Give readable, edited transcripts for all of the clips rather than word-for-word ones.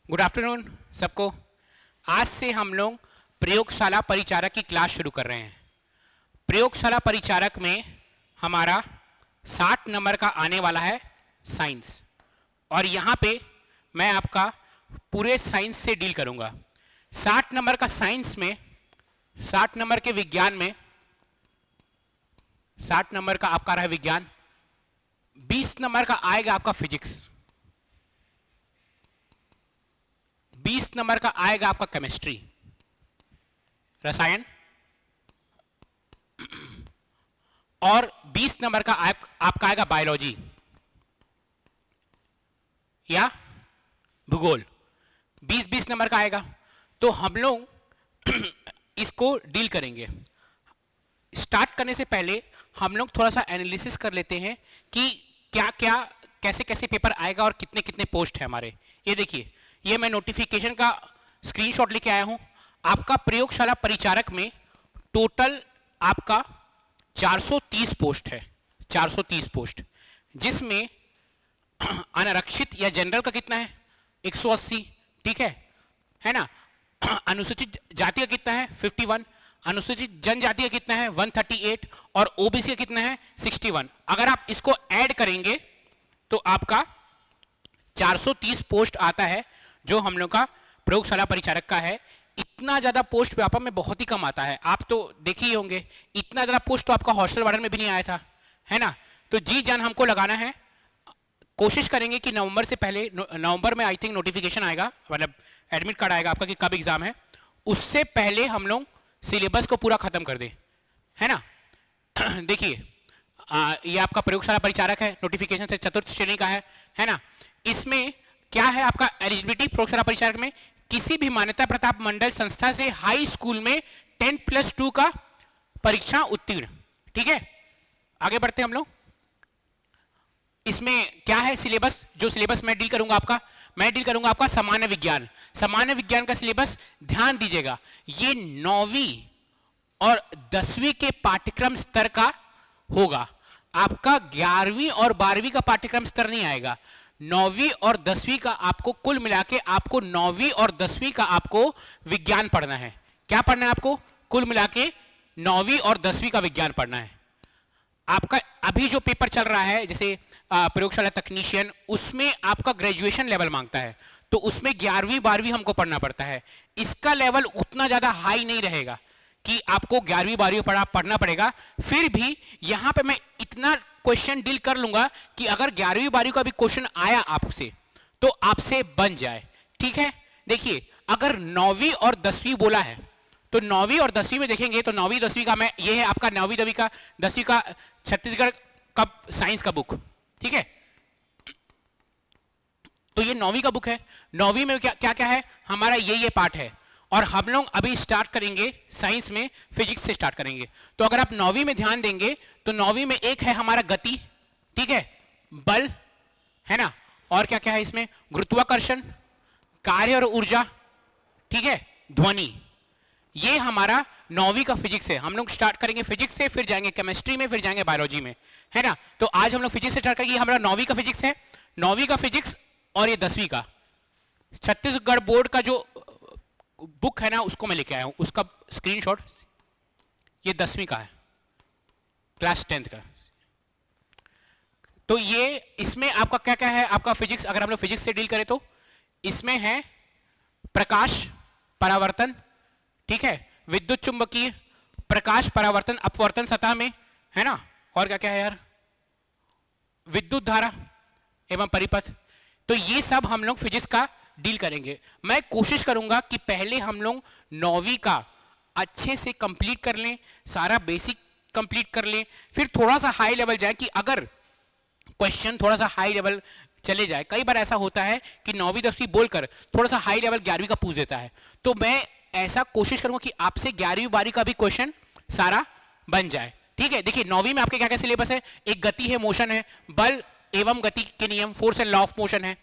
Good afternoon सबको। आज से हम लोग प्रयोगशाला परिचारक की क्लास शुरू कर रहे हैं। प्रयोगशाला परिचारक में हमारा 60 नंबर का आने वाला है साइंस, और यहाँ पे मैं आपका पूरे साइंस से डील करूँगा। 60 नंबर का साइंस में, 60 नंबर के विज्ञान में, 60 नंबर का आपका रहा विज्ञान, 20 नंबर का आएगा आपका फिजिक्स, 20 नंबर का आएगा आपका केमिस्ट्री, रसायन, और 20 नंबर का आपका आएगा बायोलॉजी या भूगोल। 20-20 नंबर का आएगा। तो हम लोग इसको डील करेंगे। स्टार्ट करने से पहले हम लोग थोड़ा सा एनालिसिस कर लेते हैं कि क्या क्या कैसे कैसे पेपर आएगा और कितने कितने पोस्ट है हमारे। ये देखिए, ये मैं नोटिफिकेशन का स्क्रीनशॉट लेके आया हूं। आपका प्रयोगशाला परिचारक में टोटल आपका 430 पोस्ट है, 430 पोस्ट, जिसमें अनारक्षित या जनरल का कितना है 180, ठीक है ना। अनुसूचित जाति का कितना है 51, अनुसूचित जनजाति का कितना है 138, और ओबीसी का कितना है 61। अगर आप इसको ऐड करेंगे तो आपका 430 पोस्ट आता है, जो हम लोग का प्रयोगशाला परिचारक का है। इतना ज्यादा पोस्ट व्यापक में बहुत ही कम आता है, आप तो देखे ही होंगे। इतना ज्यादा पोस्ट तो आपका हॉस्टल वार्डन में भी नहीं आया था, है ना। तो जी जान हमको लगाना है। कोशिश करेंगे कि नवंबर से पहले, नवंबर में आई थिंक नोटिफिकेशन आएगा, मतलब एडमिट कार्ड आएगा आपका कि कब एग्जाम है, उससे पहले हम लोग सिलेबस को पूरा खत्म कर दें, है ना। देखिए, ये आपका प्रयोगशाला परिचारक है, नोटिफिकेशन से चतुर्थ श्रेणी का है ना। इसमें क्या है आपका एलिजिबिलिटी प्रयोगशाला परिचारक में? किसी भी मान्यता प्राप्त मंडल संस्था से हाई स्कूल में 10+2 का परीक्षा उत्तीर्ण, ठीक है। आगे बढ़ते हैं हम लोग। इसमें क्या है सिलेबस? जो सिलेबस मैं डील करूंगा आपका सामान्य विज्ञान। सामान्य विज्ञान का सिलेबस ध्यान दीजिएगा, ये 9वीं और 10वीं के पाठ्यक्रम स्तर का होगा। आपका 11वीं और 12वीं का पाठ्यक्रम स्तर नहीं आएगा। 9वीं और 10वीं का आपको कुल मिला के आपको 9वीं और 10वीं का आपको विज्ञान पढ़ना है। क्या पढ़ना है आपको? कुल मिला के 9वीं और 10वीं का विज्ञान पढ़ना है। आपका अभी जो पेपर चल रहा है, जैसे प्रयोगशाला तकनीशियन, उसमें आपका ग्रेजुएशन लेवल मांगता है, तो उसमें 11वीं 12वीं हमको पढ़ना पड़ता है। इसका लेवल उतना ज्यादा हाई नहीं रहेगा कि आपको 11वीं 12वीं पढ़ना पड़ेगा। फिर भी यहां पे मैं इतना क्वेश्चन डील कर लूंगा कि अगर 11वीं 12वीं का भी क्वेश्चन आया आपसे तो आपसे बन जाए, ठीक है। देखिए, अगर 9वीं और 10वीं बोला है तो 9वीं और 10वीं में देखेंगे तो 9वीं 10वीं का मैं, ये है आपका 9वीं 10वीं का छत्तीसगढ़ का साइंस का बुक, ठीक है। तो ये 9वीं का बुक है। 9वीं में क्या क्या है हमारा, ये पार्ट है। और हम लोग अभी स्टार्ट करेंगे साइंस में, फिजिक्स से स्टार्ट करेंगे। तो अगर आप 9वीं में ध्यान देंगे तो 9वीं में एक है हमारा गति, ठीक है, बल, है ना, और क्या क्या है इसमें, गुरुत्वाकर्षण, कार्य और ऊर्जा, ठीक है, ध्वनि। ये हमारा 9वीं का फिजिक्स है। हम लोग स्टार्ट करेंगे फिजिक्स से, फिर जाएंगे केमिस्ट्री में, फिर जाएंगे बायोलॉजी में, है ना। तो आज हम लोग फिजिक्स से स्टार्ट करेंगे। हमारा 9वीं का फिजिक्स है, 9वीं का फिजिक्स, और ये 10वीं का। छत्तीसगढ़ बोर्ड का जो बुक है ना, उसको मैं लेके आया हूं, उसका स्क्रीनशॉट, ये 10वीं का है, क्लास 10th का। तो ये इसमें आपका क्या क्या है आपका फिजिक्स, अगर हम लोग फिजिक्स से डील करें तो इसमें है प्रकाश परावर्तन, ठीक है, विद्युत चुंबकीय, प्रकाश परावर्तन अपवर्तन सतह में, है ना, और क्या क्या है यार, विद्युत धारा एवं परिपथ। तो ये सब हम लोग फिजिक्स का डील करेंगे। मैं कोशिश करूंगा कि पहले हम लोग 9वीं का अच्छे से कंप्लीट कर लें, सारा बेसिक कंप्लीट कर लें, फिर थोड़ा सा हाई लेवल जाए कि अगर क्वेश्चन थोड़ा सा हाई लेवल चले जाए। कई बार ऐसा होता है कि 9वीं 10वीं बोलकर थोड़ा सा हाई लेवल 11वीं का पूछ देता है, तो मैं ऐसा कोशिश करूंगा कि आपसे 11वीं 12वीं का भी क्वेश्चन सारा बन जाए, ठीक है। देखिए, 9वीं में आपके क्या क्या सिलेबस है, एक गति है, मोशन है, बल एवं गति के नियम, force and law of motion है,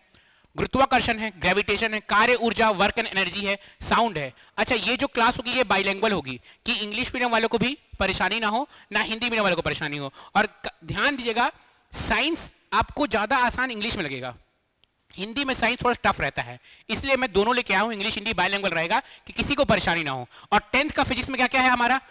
गुरुत्वाकर्षण है, ग्रेविटेशन है, कार्य ऊर्जा वर्क एंड एनर्जी है, साउंड है। अच्छा, ये जो क्लास होगी ये बाइलिंगुअल होगी कि इंग्लिश मीडियम वालों को भी परेशानी ना हो, ना हिंदी मीडियम वालों को परेशानी हो। और ध्यान दीजिएगा, साइंस आपको ज्यादा आसान इंग्लिश में लगेगा, हिंदी में साइंस थोड़ा टफ रहता है, इसलिए मैं दोनों लेके आया हूं, इंग्लिश हिंदी बाइलिंगुअल रहेगा कि किसी को परेशानी ना हो। और 10th का फिजिक्स में क्या क्या है हमारा,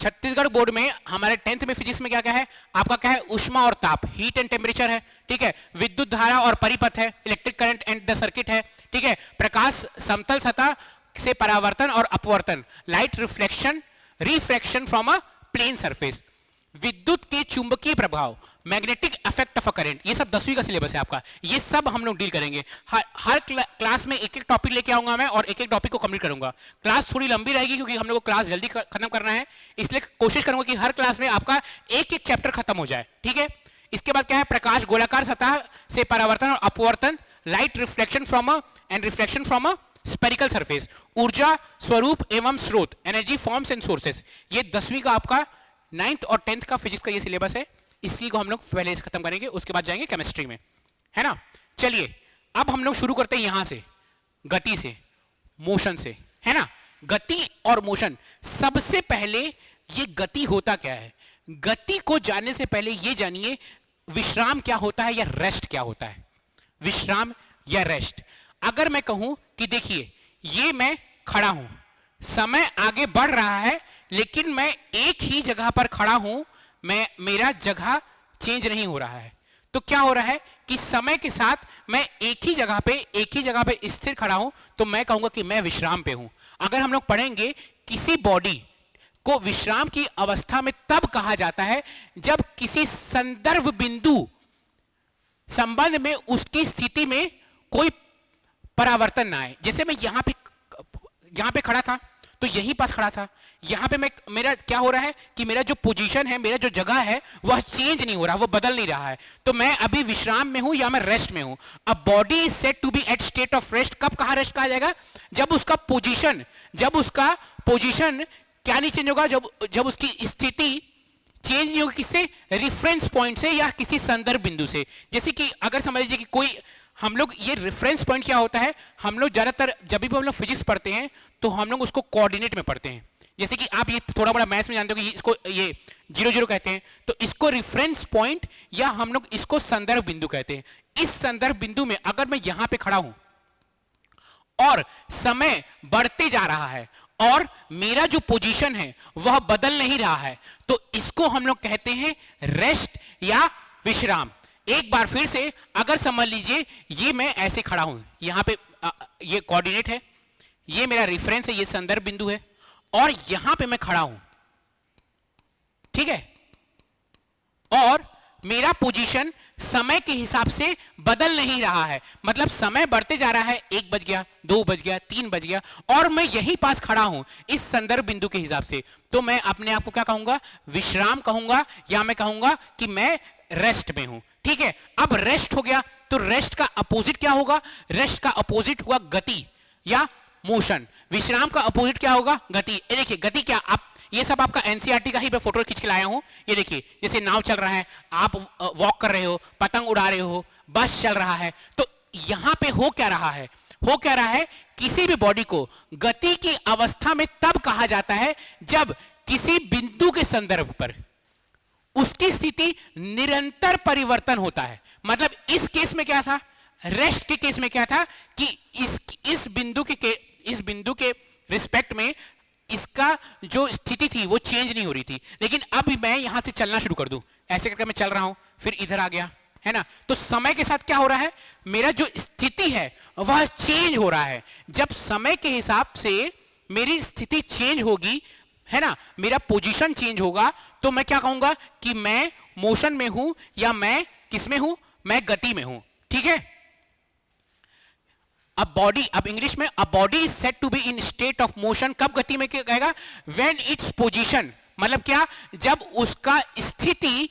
छत्तीसगढ़ बोर्ड में हमारे 10th में फिजिक्स में क्या क्या है आपका, क्या है, ऊष्मा और ताप, हीट एंड टेम्परेचर है, ठीक है, विद्युत धारा और परिपथ है, electric current and the circuit है, ठीक है, प्रकाश समतल सतह से परावर्तन और अपवर्तन, light reflection refraction from a plane surface, विद्युत के चुंबकीय प्रभाव, magnetic effect of a current, ये सब 10वीं का सिलेबस है आपका, ये सब हम लोग डील करेंगे। हर क्लास में एक एक टॉपिक लेके आऊंगा मैं और एक एक टॉपिक को कंप्लीट करूंगा। क्लास थोड़ी लंबी रहेगी क्योंकि हम लोग को क्लास जल्दी खत्म करना है, इसलिए कोशिश करूंगा कि हर क्लास में आपका एक एक चैप्टर खत्म हो जाए, ठीक है। इसके बाद क्या है, प्रकाश गोलाकार सतह से परावर्तन और अपवर्तन, light reflection from and reflection from a spherical surface, ऊर्जा स्वरूप एवं स्रोत, एनर्जी फॉर्म्स एंड सोर्सेस, ये 10वीं का आपका 9th और 10th का फिजिक्स का ये सिलेबस है। इसी को हम लोग पहले से खत्म करेंगे, उसके बाद जाएंगे केमिस्ट्री में, है ना। चलिए अब हम लोग शुरू करते हैं यहां से, गति से, मोशन से, है ना। गति और मोशन, सबसे पहले ये गति होता क्या है, गति को जानने से पहले ये जानिए विश्राम क्या होता है या रेस्ट क्या होता है। विश्राम या रेस्ट, अगर मैं कहूं कि देखिए ये मैं खड़ा हूं, समय आगे बढ़ रहा है लेकिन मैं एक ही जगह पर खड़ा हूं, मेरा जगह चेंज नहीं हो रहा है, तो क्या हो रहा है कि समय के साथ मैं एक ही जगह पे स्थिर खड़ा हूं, तो मैं कहूंगा कि मैं विश्राम पे हूं। अगर हम लोग पढ़ेंगे किसी बॉडी को विश्राम की अवस्था में तब कहा जाता है जब किसी संदर्भ बिंदु संबंध में उसकी स्थिति में कोई परावर्तन ना आए। जैसे मैं यहां पे खड़ा था तो यहीं पास खड़ा था, यहां पे मेरा क्या हो रहा है कि मेरा जो पोजीशन है, मेरा जो जगह है वह चेंज नहीं हो रहा, वो बदल नहीं रहा है, तो मैं अभी विश्राम में हूं या मैं रेस्ट में हूं। अब body is said to be at state of rest, कब कहा रेस्ट कहा जाएगा, जब उसका पोजीशन क्या नहीं चेंज होगा, जब उसकी स्थिति चेंज नहीं होगी, किससे, रेफरेंस पॉइंट से या किसी संदर्भ बिंदु से। जैसे कि अगर समझ लीजिए कि कोई, हम लोग ये रेफरेंस पॉइंट क्या होता है, हम लोग ज्यादातर जब भी हम लोग फिजिक्स पढ़ते हैं तो हम लोग उसको कोऑर्डिनेट में पढ़ते हैं। जैसे कि आप ये थोड़ा बड़ा मैथ्स में जानते हो कि इसको ये 0 कहते हैं, तो इसको रेफरेंस पॉइंट या हम लोग इसको संदर्भ बिंदु कहते हैं। इस संदर्भ बिंदु में अगर मैं यहां पे खड़ा हूं और समय बढ़ते जा रहा है और मेरा जो पोजीशन है वह बदल नहीं रहा है, तो इसको हम लोग कहते हैं रेस्ट या विश्राम। एक बार फिर से अगर समझ लीजिए ये मैं ऐसे खड़ा हूं, यहां पे ये कोऑर्डिनेट है, ये मेरा रेफरेंस है, ये संदर्भ बिंदु है, और यहां पे मैं खड़ा हूं, ठीक है, और मेरा पोजीशन समय के हिसाब से बदल नहीं रहा है, मतलब समय बढ़ते जा रहा है, 1 बज गया, 2 बज गया, 3 बज गया, और मैं यहीं पास खड़ा हूं इस संदर्भ बिंदु के हिसाब से, तो मैं अपने आप को क्या कहूंगा, विश्राम कहूंगा, या मैं कहूंगा कि मैं रेस्ट में हूं, ठीक है। अब रेस्ट हो गया, तो रेस्ट का अपोजिट क्या होगा, रेस्ट का अपोजिट हुआ गति या मोशन। विश्राम का अपोजिट क्या होगा, गति। ये देखिए गति क्या, आप ये सब आपका एनसीईआरटी का ही मैं फोटो खींच के लाया हूं। ये देखिए जैसे नाव चल रहा है, आप वॉक कर रहे हो, पतंग उड़ा रहे हो, बस चल रहा है, तो यहां पे हो क्या रहा है, किसी भी बॉडी को गति की अवस्था में तब कहा जाता है जब किसी बिंदु के संदर्भ पर उसकी स्थिति निरंतर परिवर्तन होता है। मतलब इस केस में क्या था, रेस्ट के केस में क्या था कि इस बिंदु के रिस्पेक्ट में इसका जो स्थिति थी वो चेंज नहीं हो रही थी, लेकिन अब मैं यहां से चलना शुरू कर दूं, ऐसे करके मैं चल रहा हूं, फिर इधर आ गया, है ना, तो समय के साथ क्या हो रहा है, मेरा जो स्थिति है वह चेंज हो रहा है। जब समय के हिसाब से मेरी स्थिति चेंज होगी, है ना, मेरा पोजीशन चेंज होगा, तो मैं क्या कहूंगा कि मैं मोशन में हूं या मैं किस में हूं, मैं गति में हूं, ठीक है। अब इंग्लिश में a body is said to be in state of motion, कब गति में कहेगा, व्हेन इट्स पोजीशन, मतलब क्या, जब उसका स्थिति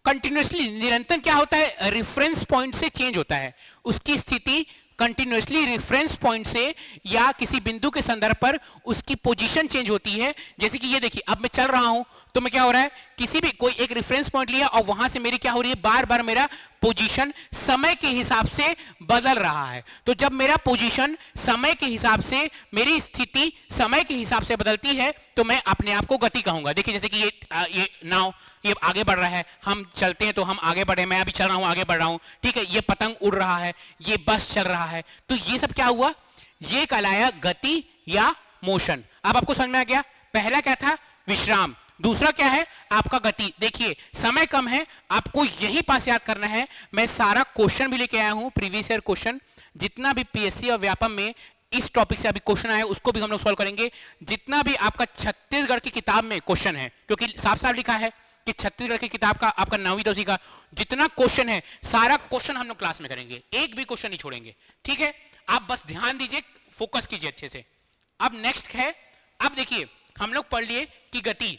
कंटिन्यूअसली, निरंतर क्या होता है, रेफरेंस पॉइंट से चेंज होता है, उसकी स्थिति कंटिन्यूअसली रेफरेंस पॉइंट से या किसी बिंदु के संदर्भ पर उसकी पोजीशन चेंज होती है। जैसे कि ये देखिए अब मैं चल रहा हूं, तो मैं क्या हो रहा है, किसी भी कोई एक रेफरेंस पॉइंट लिया और वहां से मेरी क्या हो रही है, बार बार मेरा पोजीशन समय के हिसाब से बदल रहा है। तो जब मेरा पोजीशन समय के हिसाब से, मेरी स्थिति समय के हिसाब से बदलती है, तो मैं अपने आप को गति कहूंगा। देखिए जैसे कि ये नाव ये आगे बढ़ रहा है, हम चलते हैं तो हम आगे बढ़े, मैं अभी चल रहा हूं आगे बढ़ रहा हूं, ठीक है, ये पतंग उड़ रहा है, ये बस चल रहा है, तो ये सब क्या हुआ, ये कहलाया गति या मोशन। अब आपको समझ में आ गया, पहला क्या था विश्राम, दूसरा क्या है आपका गति। देखिए समय कम है, आपको यही पास याद करना है। मैं सारा क्वेश्चन भी लेके आया हूं, प्रीवियस ईयर क्वेश्चन, जितना भी पीएससी और व्यापम में इस टॉपिक से अभी क्वेश्चन आया उसको भी हम लोग सॉल्व करेंगे। जितना भी आपका छत्तीसगढ़ की किताब में क्वेश्चन है, क्योंकि साफ साफ लिखा है कि छत्तीसगढ़ की किताब का आपका 9वीं 10वीं का जितना क्वेश्चन है सारा क्वेश्चन हम लोग क्लास में करेंगे, एक भी क्वेश्चन नहीं छोड़ेंगे, ठीक है। आप बस ध्यान दीजिए, फोकस कीजिए अच्छे से। अब नेक्स्ट है, अब देखिए हम लोग पढ़ लिए कि गति,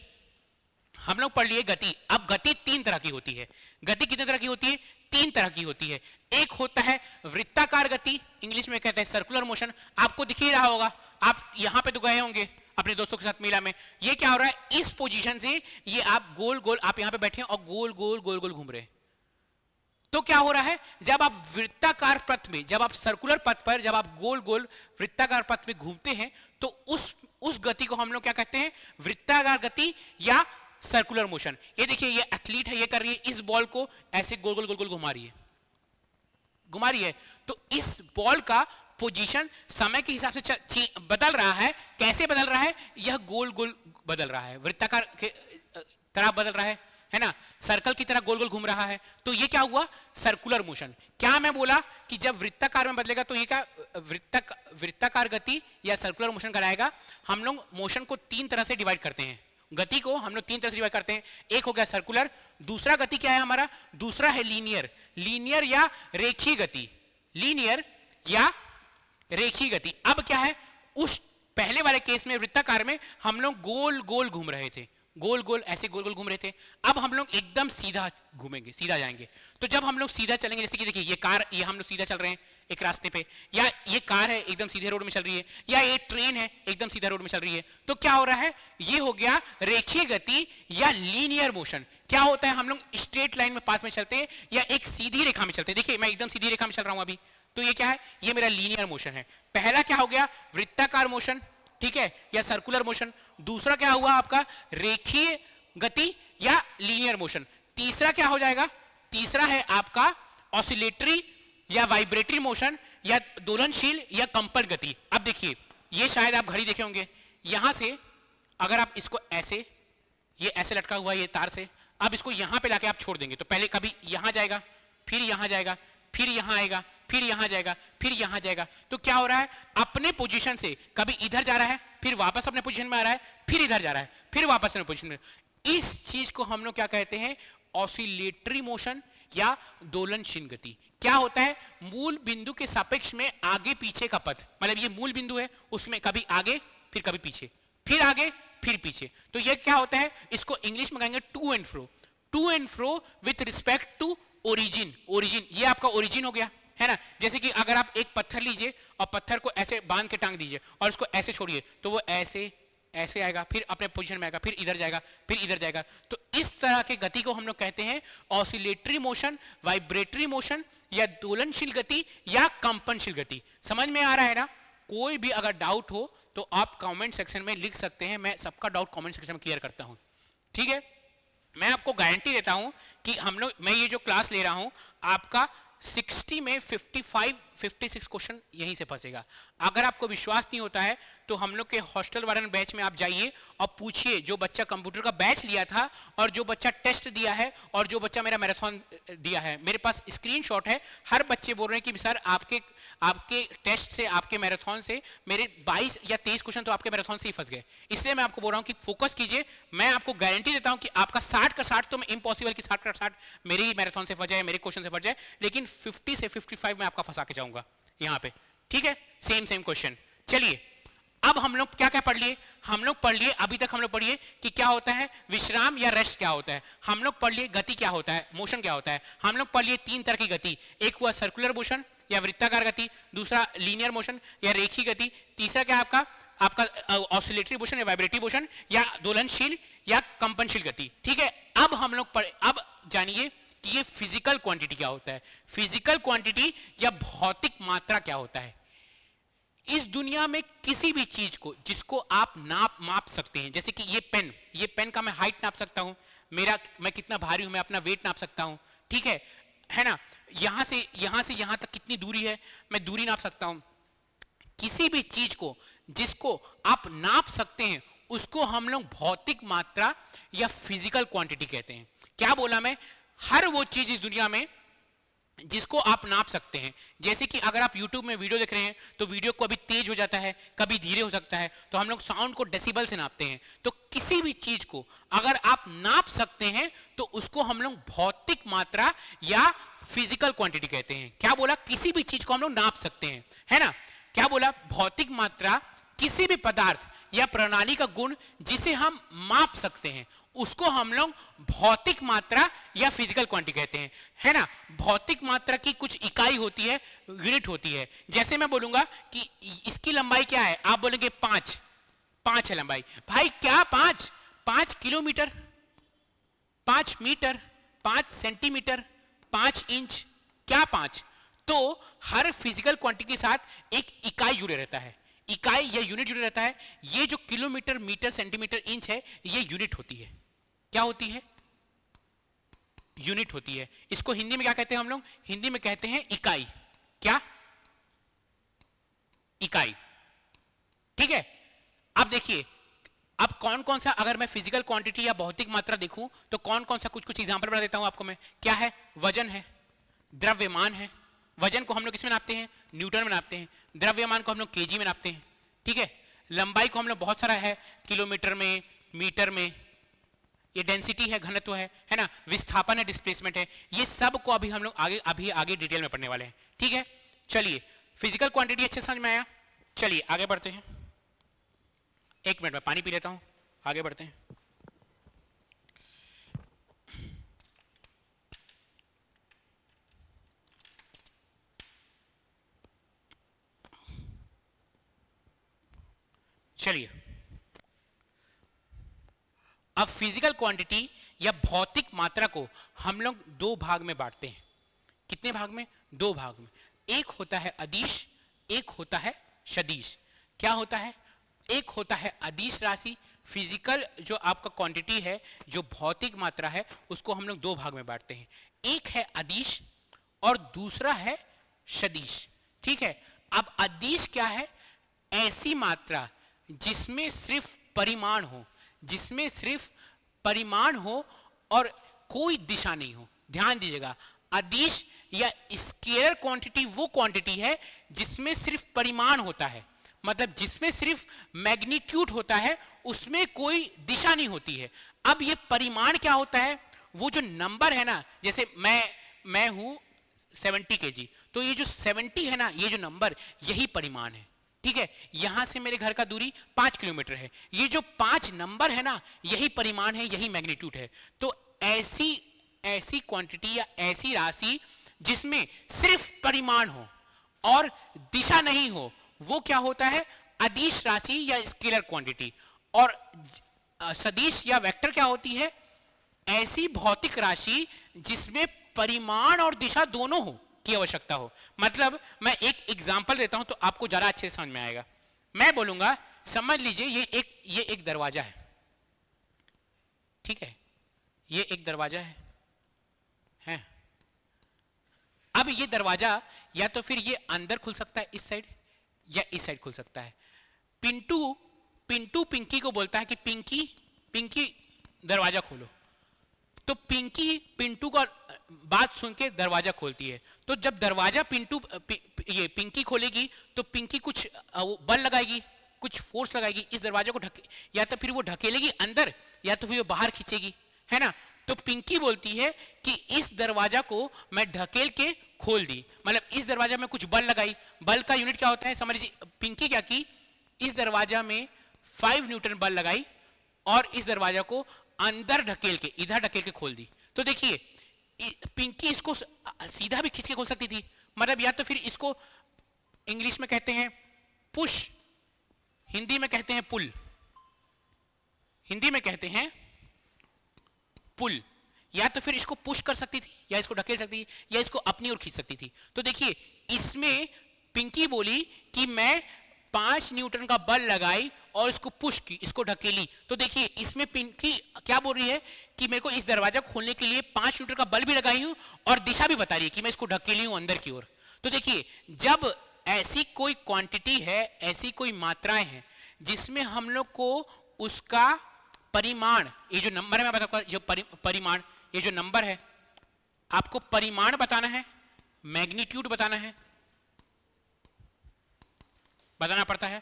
हम लोग पढ़ लिए गति। अब गति तीन तरह की होती है। गति कितने तरह की होती है, तीन तरह की होती है। एक होता है वृत्ताकार गति, इंग्लिश में कहते हैं सर्कुलर मोशन। आपको दिख ही रहा होगा, आप यहां पे तो गए होंगे अपने दोस्तों के साथ मेला में, ये क्या हो रहा है, इस पोजीशन से ये आप गोल गोल, आप यहां पे बैठे हैं और गोल गोल गोल गोल घूम रहे हैं। तो क्या हो रहा है, जब आप वृत्ताकार पथ में, जब आप सर्कुलर पथ पर, जब आप गोल गोल वृत्ताकार पथ में घूमते हैं, तो उस गति को हम लोग क्या कहते हैं, वृत्ताकार गति या सर्कुलर मोशन। ये देखिए ये एथलीट है, ये कर रही है, इस बॉल को ऐसे गोल गोल गोल गोल घुमा रही है, तो इस बॉल का पोजीशन समय के हिसाब से बदल रहा है। कैसे बदल रहा है, यह गोल गोल बदल रहा है, वृत्ताकार के तरह बदल रहा है ना, सर्कल की तरह गोल गोल घूम रहा है, तो ये क्या हुआ, सर्कुलर मोशन। क्या मैं बोला कि जब वृत्ताकार में बदलेगा तो ये क्या वृत्ताकार गति या सर्कुलर मोशन कराएगा। हम लोग मोशन को तीन तरह से डिवाइड करते हैं, गति को हम लोग तीन तरह से डिवाइड करते हैं। एक हो गया सर्कुलर, दूसरा गति क्या है हमारा, दूसरा है लीनियर, लीनियर या रेखीय गति, लीनियर या रेखीय गति। अब क्या है, उस पहले वाले केस में वृत्ताकार में हम लोग गोल गोल घूम रहे थे, गोल गोल ऐसे गोल गोल घूम रहे थे। अब हम लोग एकदम सीधा घूमेंगे, सीधा जाएंगे। तो जब हम लोग सीधा चलेंगे, जैसे कि देखिए ये कार, ये हम लोग सीधा चल रहे हैं एक रास्ते पे, या ये कार है एकदम सीधे रोड में चल रही है, या ये ट्रेन है एकदम सीधा रोड में चल रही है, तो क्या हो रहा है, ये हो गया रेखीय गति या लीनियर मोशन। क्या होता है, हम लोग स्ट्रेट लाइन में पास में चलते हैं या एक सीधी रेखा में चलते हैं। देखिए मैं एकदम सीधी रेखा में चल रहा हूं अभी, तो ये क्या है, ये मेरा लीनियर मोशन है। पहला क्या हो गया, वृत्ताकार मोशन, ठीक है, या सर्कुलर मोशन। दूसरा क्या हुआ आपका, रेखीय गति या लीनियर मोशन। तीसरा क्या हो जाएगा, तीसरा है आपका ऑसिलेटरी या वाइब्रेटरी मोशन या दोलनशील या कंपन गति। अब देखिए ये शायद आप घड़ी देखे होंगे, यहां से अगर आप इसको ऐसे, ये ऐसे लटका हुआ है ये तार से, अब इसको यहां पे लाके आप छोड़ देंगे तो पहले कभी यहां जाएगा, फिर यहां जाएगा, फिर यहां आएगा, फिर यहां जाएगा, फिर यहां जाएगा। तो क्या हो रहा है, अपने पोजीशन से कभी इधर जा रहा है, फिर वापस अपने पोजीशन में आ रहा है, फिर इधर जा रहा है, फिर वापस अपने पोजीशन में। इस चीज को हम लोग क्या कहते हैं, ऑसिलेटरी मोशन या दोलनशील गति। क्या होता है, मूल बिंदु के सापेक्ष में आगे पीछे का पथ, मतलब ये मूल बिंदु है, उसमें कभी आगे फिर कभी पीछे, फिर आगे फिर पीछे। तो ये क्या होता है, इसको इंग्लिश में कहेंगे to and fro with respect to origin. Origin, ये आपका ओरिजिन हो गया, है ना। जैसे कि अगर आप एक पत्थर लीजिए और पत्थर को ऐसे बांध के टांग दीजिए और उसको ऐसे छोड़िए, तो वो ऐसे ऐसे आएगा, फिर अपने पोजीशन में आएगा, फिर इधर जाएगा, फिर इधर जाएगा। तो इस तरह के गति को हम लोग कहते हैं ऑसिलेटरी मोशन, वाइब्रेटरी मोशन या दोलनशील गति या कंपनशील गति। समझ में आ रहा है ना। कोई भी अगर डाउट हो तो आप कमेंट सेक्शन में लिख सकते हैं, मैं सबका डाउट कमेंट सेक्शन में क्लियर करता हूं, ठीक है। मैं आपको गारंटी देता हूं कि हम लोग, मैं ये जो क्लास ले रहा हूं, आपका 60 में 56 क्वेश्चन यहीं से फंसेगा। अगर आपको विश्वास नहीं होता है तो हम लोग के हॉस्टल वार्डन बैच में आप जाइए और पूछिए, जो बच्चा कंप्यूटर का बैच लिया था और जो बच्चा टेस्ट दिया है और जो बच्चा मेरा मैराथन दिया है, मेरे पास स्क्रीनशॉट है। हर बच्चे बोल रहे हैं कि सर आपके टेस्ट से, आपके मैराथन से मेरे 22 या 23 क्वेश्चन तो आपके मैराथन से ही फंस गए। इसलिए मैं आपको बोल रहा हूँ कि फोकस कीजिए। मैं आपको गारंटी देता हूँ कि आपका 60 का 60 तो इम्पॉसिबल कि 60 का 60 मेरे ही मैराथन से फंस जाए, मेरे क्वेश्चन से फंस जाए, लेकिन 50 से 55 में आपका फंसा के जाऊंगा यहाँ पे, ठीक है। Same question. चलिए अब हम लोग क्या क्या पढ़ लिए, हम लोग पढ़ लिए, अभी तक हम लोग पढ़िए कि क्या होता है विश्राम या रेस्ट क्या होता है, हम लोग पढ़ लिए गति क्या होता है, मोशन क्या होता है, हम लोग पढ़ लिए तीन तरह की गति। एक हुआ सर्कुलर मोशन या वृत्ताकार गति, दूसरा लीनियर मोशन या रेखीय गति, तीसरा क्या आपका ऑसिलेटरी मोशन या वाइब्रेटरी मोशन या दोलनशील या कंपनशील गति, ठीक है। अब हम लोग पढ़े, अब जानिए कि ये फिजिकल क्वांटिटी क्या होता है, फिजिकल क्वांटिटी या भौतिक मात्रा क्या होता है। इस दुनिया में किसी भी चीज को जिसको आप माप सकते हैं, जैसे कि ये पेन का मैं हाइट नाप सकता हूं, मैं कितना भारी हूं, मैं अपना वेट नाप सकता हूं, ठीक है ना। यहां से यहां तक कितनी दूरी है, मैं दूरी नाप सकता हूं। किसी भी चीज को जिसको आप नाप सकते हैं उसको हम लोग भौतिक मात्रा या फिजिकल क्वांटिटी कहते हैं। क्या बोला मैं? हर वो चीज इस दुनिया में जिसको आप नाप सकते हैं। जैसे कि अगर आप YouTube में वीडियो देख रहे हैं तो वीडियो को अभी तेज हो जाता है, कभी धीरे हो सकता है, तो हम लोग साउंड को डेसिबल से नापते हैं। तो किसी भी चीज को अगर आप नाप सकते हैं तो उसको हम लोग भौतिक मात्रा या फिजिकल क्वांटिटी कहते हैं। क्या बोला? किसी भी चीज को हम लोग नाप सकते हैं, है ना। क्या बोला? भौतिक मात्रा किसी भी पदार्थ या प्रणाली का गुण जिसे हम माप सकते हैं उसको हम लोग भौतिक मात्रा या फिजिकल क्वांटिटी कहते हैं, है ना। भौतिक मात्रा की कुछ इकाई होती है, यूनिट होती है। जैसे मैं बोलूंगा कि इसकी लंबाई क्या है, आप बोलेंगे 5 है लंबाई। भाई क्या 5 किलोमीटर, 5 मीटर, 5 सेंटीमीटर, 5 इंच, क्या 5? तो हर फिजिकल क्वांटिटी के साथ एक इकाई जुड़े रहता है, इकाई या यूनिट जुड़े रहता है। ये जो किलोमीटर, मीटर, सेंटीमीटर, इंच है, ये यूनिट होती है। क्या होती है? यूनिट होती है। इसको हिंदी में क्या कहते हैं हम लोग? हिंदी में कहते हैं इकाई। क्या? इकाई, ठीक है। अब देखिए, अब कौन कौन सा, अगर मैं फिजिकल क्वांटिटी या भौतिक मात्रा देखूं तो कौन कौन सा कुछ एग्जांपल बता देता हूं आपको मैं। क्या है? वजन है, द्रव्यमान है। वजन को हम लोग किसमें नापते हैं? न्यूटन में नापते हैं। द्रव्यमान को हम लोग केजी में नापते हैं, ठीक है। लंबाई को हम लोग बहुत सारा है, किलोमीटर में, मीटर में। ये डेंसिटी है, घनत्व है ना। विस्थापन है, डिस्प्लेसमेंट है। ये सब को अभी हम लोग आगे डिटेल में पढ़ने वाले हैं, ठीक है। चलिए, फिजिकल क्वांटिटी अच्छे समझ में आया। चलिए आगे बढ़ते हैं। एक मिनट में पानी पी लेता हूं, आगे बढ़ते हैं। चलिए, अब फिजिकल क्वांटिटी या भौतिक मात्रा को हम लोग दो भाग में बांटते हैं। कितने भाग में? दो भाग में। एक होता है अदिश, एक होता है सदिश। क्या होता है? एक होता है अदिश राशि, फिजिकल जो आपका क्वांटिटी है, जो भौतिक मात्रा है, उसको हम लोग दो भाग में बांटते हैं। एक है अदिश और दूसरा है सदिश, ठीक है। अब अदिश क्या है? ऐसी मात्रा जिसमें सिर्फ परिमाण हो, जिसमें सिर्फ परिमाण हो और कोई दिशा नहीं हो। ध्यान दीजिएगा, अदिश या स्केलर क्वांटिटी वो क्वांटिटी है जिसमें सिर्फ परिमाण होता है, मतलब जिसमें सिर्फ मैग्नीट्यूड होता है, उसमें कोई दिशा नहीं होती है। अब ये परिमाण क्या होता है? वो जो नंबर है ना, जैसे मैं हूं 70 kg, तो ये जो 70 है ना, ये जो नंबर, यही परिमाण है, ठीक है। यहां से मेरे घर का दूरी 5 किलोमीटर है। ये जो 5 नंबर है ना, यही परिमाण है, यही मैग्नीट्यूड है। तो ऐसी क्वांटिटी या ऐसी राशि जिसमें सिर्फ परिमाण हो और दिशा नहीं हो, वो क्या होता है? अदिश राशि या स्केलर क्वांटिटी। और सदिश या वेक्टर क्या होती है? ऐसी भौतिक राशि जिसमें परिमाण और दिशा दोनों हो की आवश्यकता हो। मतलब मैं एक एग्जांपल देता हूं तो आपको जरा अच्छे से समझ में आएगा। मैं बोलूंगा, समझ लीजिए ये एक दरवाजा है, ठीक है। ये एक दरवाजा है। अब ये दरवाजा या तो फिर ये अंदर खुल सकता है इस साइड, या इस साइड खुल सकता है। पिंटू पिंकी को बोलता है कि पिंकी दरवाजा खोलो, तो पिंकी पिंटू का बात सुन के दरवाजा खोलती है। तो जब दरवाजा पिंकी खोलेगी तो पिंकी कुछ बल लगाएगी, कुछ फोर्स लगाएगी, इस दरवाजे को या तो फिर वो ढकेलेगी अंदर, या तो फिर वो बाहर खींचेगी, है ना। तो पिंकी बोलती है कि इस दरवाजा को मैं ढकेल के खोल दी, मतलब इस दरवाजा में कुछ बल लगाई। बल का यूनिट क्या होता है? समझ लीजिए, पिंकी क्या की, इस दरवाजा में 5 न्यूटन बल लगाई और इस दरवाजा को अंदर ढकेल के, इधर ढकेल के खोल दी। तो देखिए, पिंकी इसको सीधा भी खींच के खोल सकती थी, मतलब या तो फिर इसको इंग्लिश में कहते हैं पुश, हिंदी में कहते हैं पुल, हिंदी में कहते हैं पुल। या तो फिर इसको पुश कर सकती थी, या इसको ढकेल सकती थी, या इसको अपनी ओर खींच सकती थी। तो देखिए, इसमें पिंकी बोली कि मैं 5 न्यूटन का बल लगाई और इसको पुश की, इसको ढकेली, तो देखिए इसमें पिंकी क्या बोल रही है कि मेरे को इस दरवाजा खोलने के लिए 5 न्यूटन का बल भी लगाई हूं और दिशा भी बता रही है कि मैं इसको ढकेली हूं अंदर की ओर। तो देखिए जब ऐसी कोई क्वांटिटी है, ऐसी कोई मात्राएं हैं जिसमें हम लोग को उसका परिमाण, ये जो नंबर है मैं बताऊंगा, जो परिमाण, ये जो नंबर है आपको परिमाण बताना है, मैग्नीट्यूड बताना पड़ता है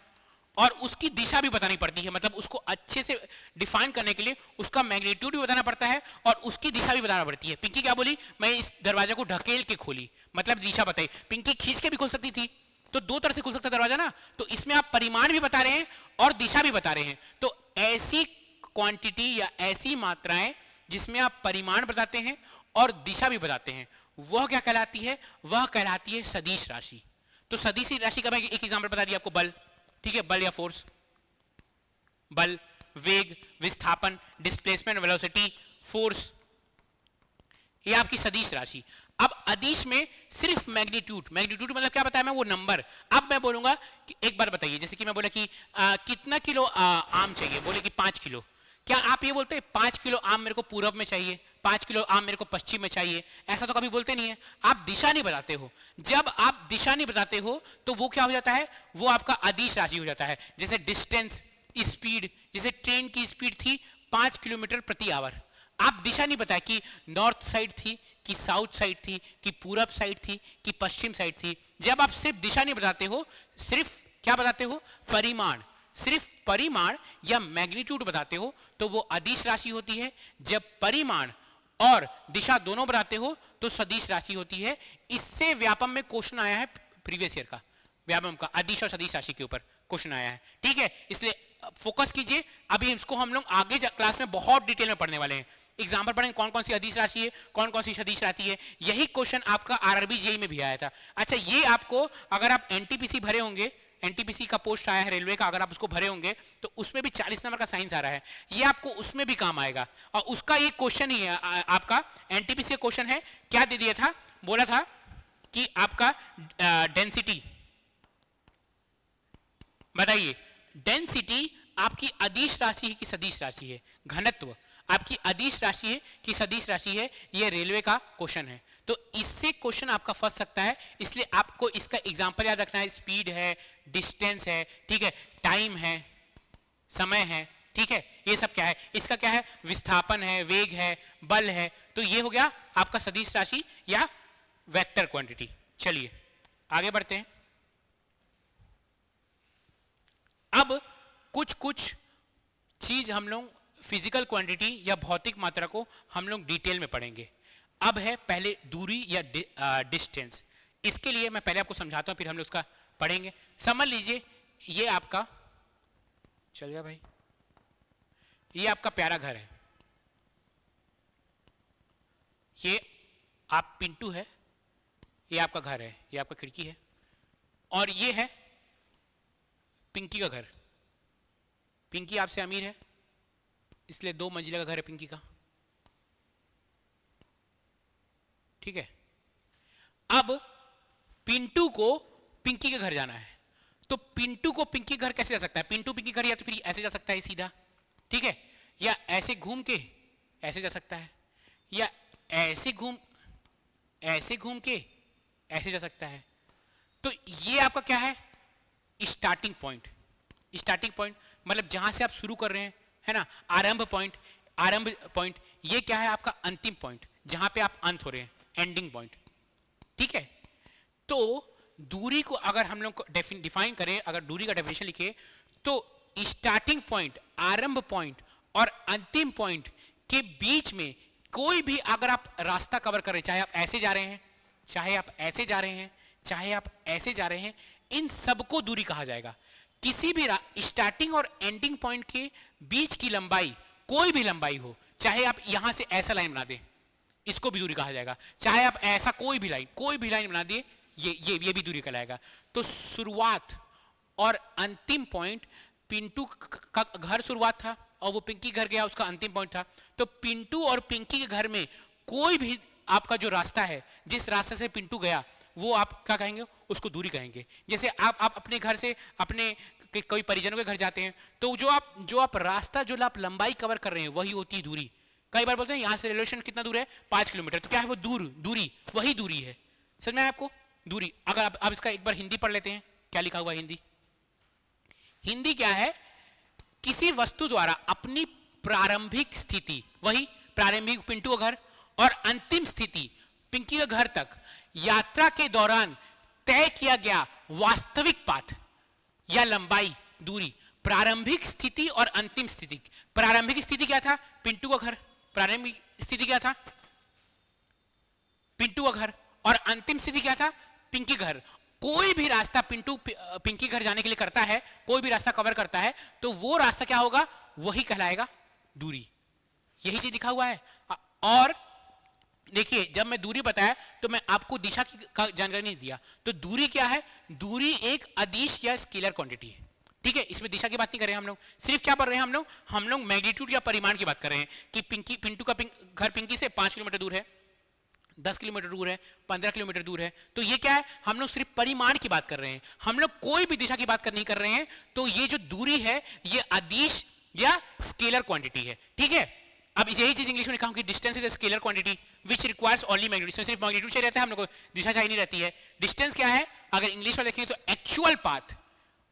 और उसकी दिशा भी बतानी पड़ती है। मतलब उसको अच्छे से डिफाइन करने के लिए उसका मैग्नीट्यूड भी बताना पड़ता है और उसकी दिशा भी बताना पड़ती है। पिंकी क्या बोली, मैं इस दरवाजा को ढकेल के खोली, मतलब दिशा बताई। पिंकी खींच के भी खोल सकती थी, तो दो तरह से खुल सकता दरवाजा ना, तो इसमें आप परिमाण भी बता रहे हैं और दिशा भी बता रहे हैं। तो ऐसी क्वांटिटी या ऐसी मात्राएं जिसमें आप परिमाण बताते हैं और दिशा भी बताते हैं, वह क्या कहलाती है, वह कहलाती है सदिश राशि। तो सदिश राशि का मैं एक एग्जांपल बता दिया आपको, बल, ठीक है, बल या फोर्स, बल, वेग, विस्थापन, डिस्प्लेसमेंट, वेलोसिटी, फोर्स, ये आपकी सदिश राशि। अब अदिश में सिर्फ मैग्नीट्यूड, मैग्नीट्यूड मतलब क्या बताया मैं, वो नंबर। अब मैं बोलूंगा कि एक बार बताइए, जैसे कि मैं बोला कि कितना किलो आम चाहिए, बोले कि 5 किलो। क्या आप ये बोलते हैं 5 किलो आम मेरे को पूरब में चाहिए, 5 किलो आम मेरे को पश्चिम में चाहिए? ऐसा तो कभी बोलते नहीं है। आप दिशा नहीं बताते हो। जब आप दिशा नहीं बताते हो तो वो क्या हो जाता है, वो आपका अदिश राशि हो जाता है। जैसे डिस्टेंस, स्पीड, जैसे ट्रेन की स्पीड थी 5 किलोमीटर प्रति आवर, आप दिशा नहीं बताया कि नॉर्थ साइड थी कि साउथ साइड थी कि पूरब साइड थी कि पश्चिम साइड थी। जब आप सिर्फ दिशा नहीं बताते हो, सिर्फ क्या बताते हो, परिमाण, सिर्फ परिमाण या मैग्नीट्यूड बताते हो, तो वो अदिश राशि होती है। जब परिमाण और दिशा दोनों बताते हो तो सदिश राशि होती है। इससे व्यापम में क्वेश्चन आया है प्रीवियस ईयर का, व्यापम का अदिश और सदिश राशि के ऊपर क्वेश्चन आया है, ठीक है। इसलिए फोकस कीजिए, अभी इसको हम लोग आगे क्लास में बहुत डिटेल में पढ़ने वाले हैं। एग्जाम्पल पढ़ेंगे कौन कौन सी अदिश राशि है, कौन कौन सी सदिश राशि है। यही क्वेश्चन आपका आरआरबी जेईई में भी आया था। अच्छा, ये आपको अगर आप एनटीपीसी भरे होंगे, एनटीपीसी का पोस्ट आया है रेलवे का, अगर आप उसको भरे होंगे तो उसमें भी 40 नंबर का साइंस आ रहा है, ये आपको उसमें भी काम आएगा। और उसका एक क्वेश्चन ही है आपका एनटीपीसी का क्वेश्चन है, क्या दे दिया था, बोला था कि आपका डेंसिटी बताइए, डेंसिटी आपकी अदिश राशि है कि सदिश राशि है, घनत्व आपकी अदिश राशि है कि सदिश राशि है, ये रेलवे का क्वेश्चन है। तो इससे क्वेश्चन आपका फंस सकता है, इसलिए आपको इसका एग्जांपल याद रखना है। स्पीड है, डिस्टेंस है, ठीक है, टाइम है, समय है, ठीक है, ये सब क्या है, इसका क्या है, विस्थापन है, वेग है, बल है। तो ये हो गया आपका सदिश राशि या वेक्टर क्वांटिटी। चलिए आगे बढ़ते हैं। अब कुछ कुछ चीज हम लोग फिजिकल क्वांटिटी या भौतिक मात्रा को हम लोग डिटेल में पढ़ेंगे। अब है पहले दूरी या डिस्टेंस। इसके लिए मैं पहले आपको समझाता हूं, फिर हम लोग उसका पढ़ेंगे। समझ लीजिए ये आपका, चल गया भाई, ये आपका प्यारा घर है, ये आप पिंटू है, ये आपका घर है, ये आपका खिड़की है, और ये है पिंकी का घर। पिंकी आपसे अमीर है, इसलिए 2 मंजिला का घर है पिंकी का, ठीक है। अब पिंटू को पिंकी के घर जाना है, तो पिंटू को पिंकी घर कैसे जा सकता है, पिंटू पिंकी घर या तो फिर ऐसे जा सकता है सीधा, ठीक है, या ऐसे घूम के ऐसे जा सकता है, या ऐसे घूम के ऐसे जा सकता है। तो ये आपका क्या है, स्टार्टिंग पॉइंट। स्टार्टिंग पॉइंट मतलब जहां से आप शुरू कर रहे हैं, है ना, आरंभ पॉइंट। आरंभ पॉइंट ये क्या है, आपका अंतिम पॉइंट, जहां पे आप अंत हो रहे हैं, एंडिंग पॉइंट, ठीक है। तो दूरी को अगर हम लोग डिफाइन करें, अगर दूरी का डेफिनेशन लिखे, तो स्टार्टिंग पॉइंट, आरंभ पॉइंट और अंतिम पॉइंट के बीच में कोई भी अगर आप रास्ता कवर कर रहे हैं, चाहे आप ऐसे जा रहे हैं, चाहे आप ऐसे जा रहे हैं, चाहे आप ऐसे जा रहे हैं, इन सबको दूरी कहा जाएगा। किसी भी स्टार्टिंग और एंडिंग पॉइंट के बीच की लंबाई, कोई भी लंबाई हो, चाहे आप यहां से ऐसा लाइन बना दें, इसको भी दूरी कहा जाएगा। चाहे आप ऐसा कोई भी लाइन बना दिए, ये भी दूरी कहलाएगा। तो शुरुआत और अंतिम पॉइंट, पिंटू का घर शुरुआत था और वो पिंकी घर गया, उसका अंतिम पॉइंट था। तो पिंटू और पिंकी के घर में कोई भी आपका जो रास्ता है, जिस रास्ते से पिंटू गया, वो आप क्या कहेंगे, उसको दूरी कहेंगे। जैसे आप अपने घर से अपने कोई परिजनों के घर जाते हैं, तो जो आप रास्ता, जो आप लंबाई कवर कर रहे हैं, वही होती है दूरी। कई बार बोलते हैं यहाँ से रेलवे स्टेशन कितना दूर है, 5 किलोमीटर, तो क्या है वो दूरी, वही दूरी है। समझ में आया आपको, दूरी। अगर आप इसका एक बार हिंदी पढ़ लेते हैं, क्या लिखा हुआ है हिंदी क्या है, किसी वस्तु द्वारा अपनी प्रारंभिक स्थिति, वही प्रारंभिक पिंटू का घर, और अंतिम स्थिति पिंकी के घर तक यात्रा के दौरान तय किया गया वास्तविक पाथ या लंबाई, दूरी। प्रारंभिक स्थिति और अंतिम स्थिति। प्रारंभिक स्थिति क्या था, पिंटू का घर। प्रारंभिक स्थिति क्या था, पिंटू का घर। और अंतिम स्थिति क्या था, पिंकी घर। कोई भी रास्ता पिंकी घर जाने के लिए करता है, कोई भी रास्ता कवर करता है, तो वो रास्ता क्या होगा, वही कहलाएगा दूरी। यही चीज लिखा हुआ है। और देखिए, जब मैं दूरी बताया तो मैं आपको दिशा की जानकारी नहीं दिया। तो दूरी क्या है, दूरी एक अदिश या स्केलर क्वांटिटी है। ठीक है, इसमें दिशा की बात नहीं कर रहे हैं हम लोग, सिर्फ क्या पढ़ रहे हैं हम लोग मैग्नीट्यूड या परिमाण की बात कर रहे हैं कि पिंटू का घर पिंकी से 5 किलोमीटर दूर है, 10 किलोमीटर दूर है, 15 किलोमीटर दूर है। तो ये क्या है, हम लोग सिर्फ परिमाण की बात कर रहे हैं, हम लोग कोई भी दिशा की बात नहीं कर रहे हैं। तो ये जो दूरी है, ये अदिश या स्केलर क्वांटिटी है। ठीक है, अब यही चीज इंग्लिश में लिखा हूं कि distance is a scalar quantity which requires only magnitude. सिर्फ मैग्नीट्यूड चाहिए रहता है, हम लोग को दिशा चाहिए नहीं रहती है। डिस्टेंस क्या है, अगर इंग्लिश में लिखेंगे तो एक्चुअल पाथ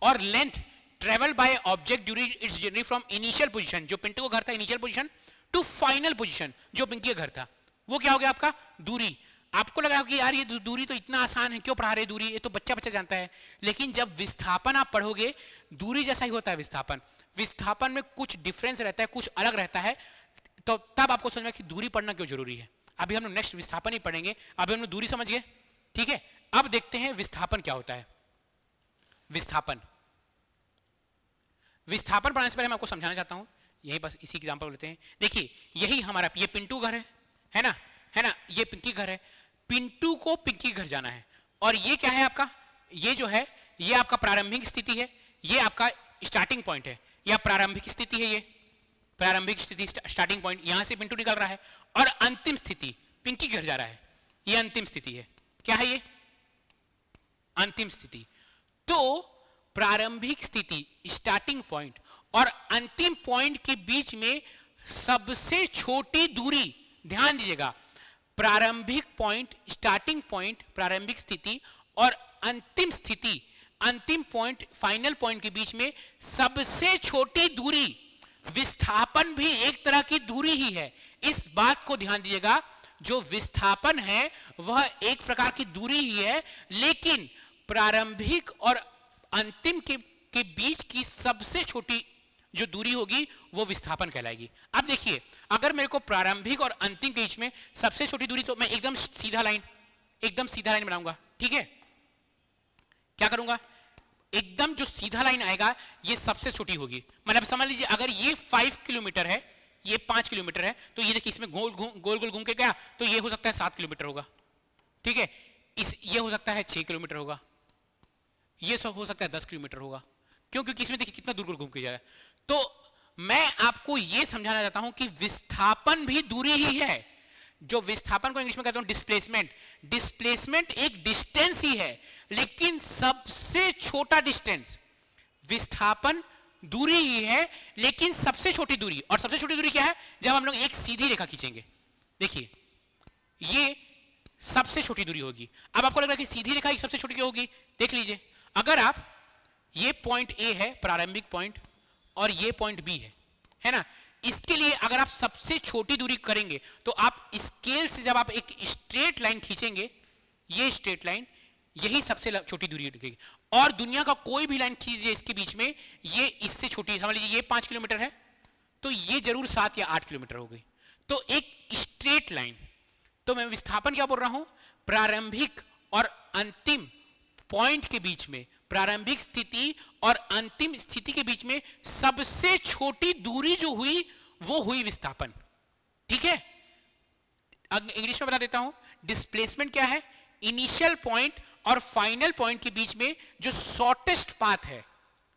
और length travel by object during its journey from initial position, जो पिंटू का घर था initial position, to final position, जो पिंकी का घर था, वो क्या हो गया आपका दूरी। आपको लग रहा है कि यार ये दूरी तो इतना आसान है, क्यों पढ़ा रहे दूरी, ये तो बच्चा जानता है। लेकिन जब विस्थापन आप पढ़ोगे, दूरी जैसा ही होता है विस्थापन। विस्थापन में कुछ डिफरेंस रहता है, कुछ अलग रहता है, तो तब आपको समझ में कि दूरी पढ़ना क्यों जरूरी है। अभी हम लोग नेक्स्ट विस्थापन ही पढ़ेंगे, अभी हम लोग दूरी समझ गए। ठीक है, अब देखते हैं विस्थापन क्या होता है। विस्थापन पढ़ने से पहले मैं आपको समझाना चाहता हूं, यही बस इसी एग्जांपल लेते हैं। देखिए, यही हमारा ये पिंटू घर है ना, ये पिंकी घर है। पिंटू को पिंकी घर जाना है, और ये क्या है आपका, ये जो है ये आपका प्रारंभिक स्थिति है, ये आपका स्टार्टिंग पॉइंट है, या प्रारंभिक स्थिति है, ये प्रारंभिक स्थिति स्टार्टिंग पॉइंट, यहां से पिंटू निकल रहा है। और अंतिम स्थिति पिंकी घर जा रहा है, ये अंतिम स्थिति है। क्या है ये, अंतिम स्थिति। तो प्रारंभिक स्थिति स्टार्टिंग पॉइंट और अंतिम पॉइंट के बीच में सबसे छोटी दूरी, ध्यान दीजिएगा, प्रारंभिक पॉइंट, स्टार्टिंग पॉइंट, प्रारंभिक स्थिति और अंतिम स्थिति, अंतिम पॉइंट, फाइनल पॉइंट के बीच में सबसे छोटी दूरी। विस्थापन भी एक तरह की दूरी ही है, इस बात को ध्यान दीजिएगा। जो विस्थापन है वह एक प्रकार की दूरी ही है, लेकिन प्रारंभिक और अंतिम के बीच की सबसे छोटी जो दूरी होगी वो विस्थापन कहलाएगी। अब देखिए, अगर मेरे को प्रारंभिक और अंतिम के बीच में सबसे छोटी दूरी, तो मैं एकदम सीधा लाइन बनाऊंगा। ठीक है, क्या करूंगा, एकदम जो सीधा लाइन आएगा ये सबसे छोटी होगी। मतलब समझ लीजिए, अगर ये 5 किलोमीटर है, ये 5 किलोमीटर है, तो ये देखिए इसमें गोल गोल घूम के गया, तो ये हो सकता है 7 किलोमीटर होगा। ठीक है, ये हो सकता है 6 किलोमीटर होगा, ये हो सकता है 10 किलोमीटर होगा। क्यों, क्योंकि इसमें देखिए कितना दूर घूम के जाएगा। तो मैं आपको यह समझाना चाहता हूं कि विस्थापन भी दूरी ही है। जो विस्थापन को इंग्लिश में कहते हैं डिस्प्लेसमेंट, डिस्प्लेसमेंट एक डिस्टेंस ही है, लेकिन सबसे छोटा डिस्टेंस। विस्थापन दूरी ही है, लेकिन सबसे छोटी दूरी। और सबसे छोटी दूरी क्या है, जब हम लोग एक सीधी रेखा खींचेंगे। देखिए, ये सबसे छोटी दूरी होगी। अब आपको लग रहा है कि सीधी रेखा एक सबसे छोटी क्यों होगी, देख लीजिए। अगर आप, ये पॉइंट ए है प्रारंभिक पॉइंट, और ये पॉइंट बी है ना, इसके लिए अगर आप सबसे छोटी दूरी करेंगे, तो आप स्केल से जब आप एक स्ट्रेट लाइन खींचेंगे, ये स्ट्रेट लाइन, यही सबसे छोटी दूरी दिखेगी। और दुनिया का कोई भी लाइन खींचिए इसके बीच में, ये इससे छोटी, समझ लीजिए ये 5 किलोमीटर है, तो ये जरूर 7 या 8 किलोमीटर हो गई। तो एक स्ट्रेट लाइन। तो मैं विस्थापन क्या बोल रहा हूं, प्रारंभिक और अंतिम पॉइंट के बीच में, प्रारंभिक स्थिति और अंतिम स्थिति के बीच में सबसे छोटी दूरी जो हुई वो हुई विस्थापन। ठीक है, इंग्लिश में बता देता हूं, डिस्प्लेसमेंट क्या है, इनिशियल पॉइंट और फाइनल पॉइंट के बीच में जो शॉर्टेस्ट पाथ है,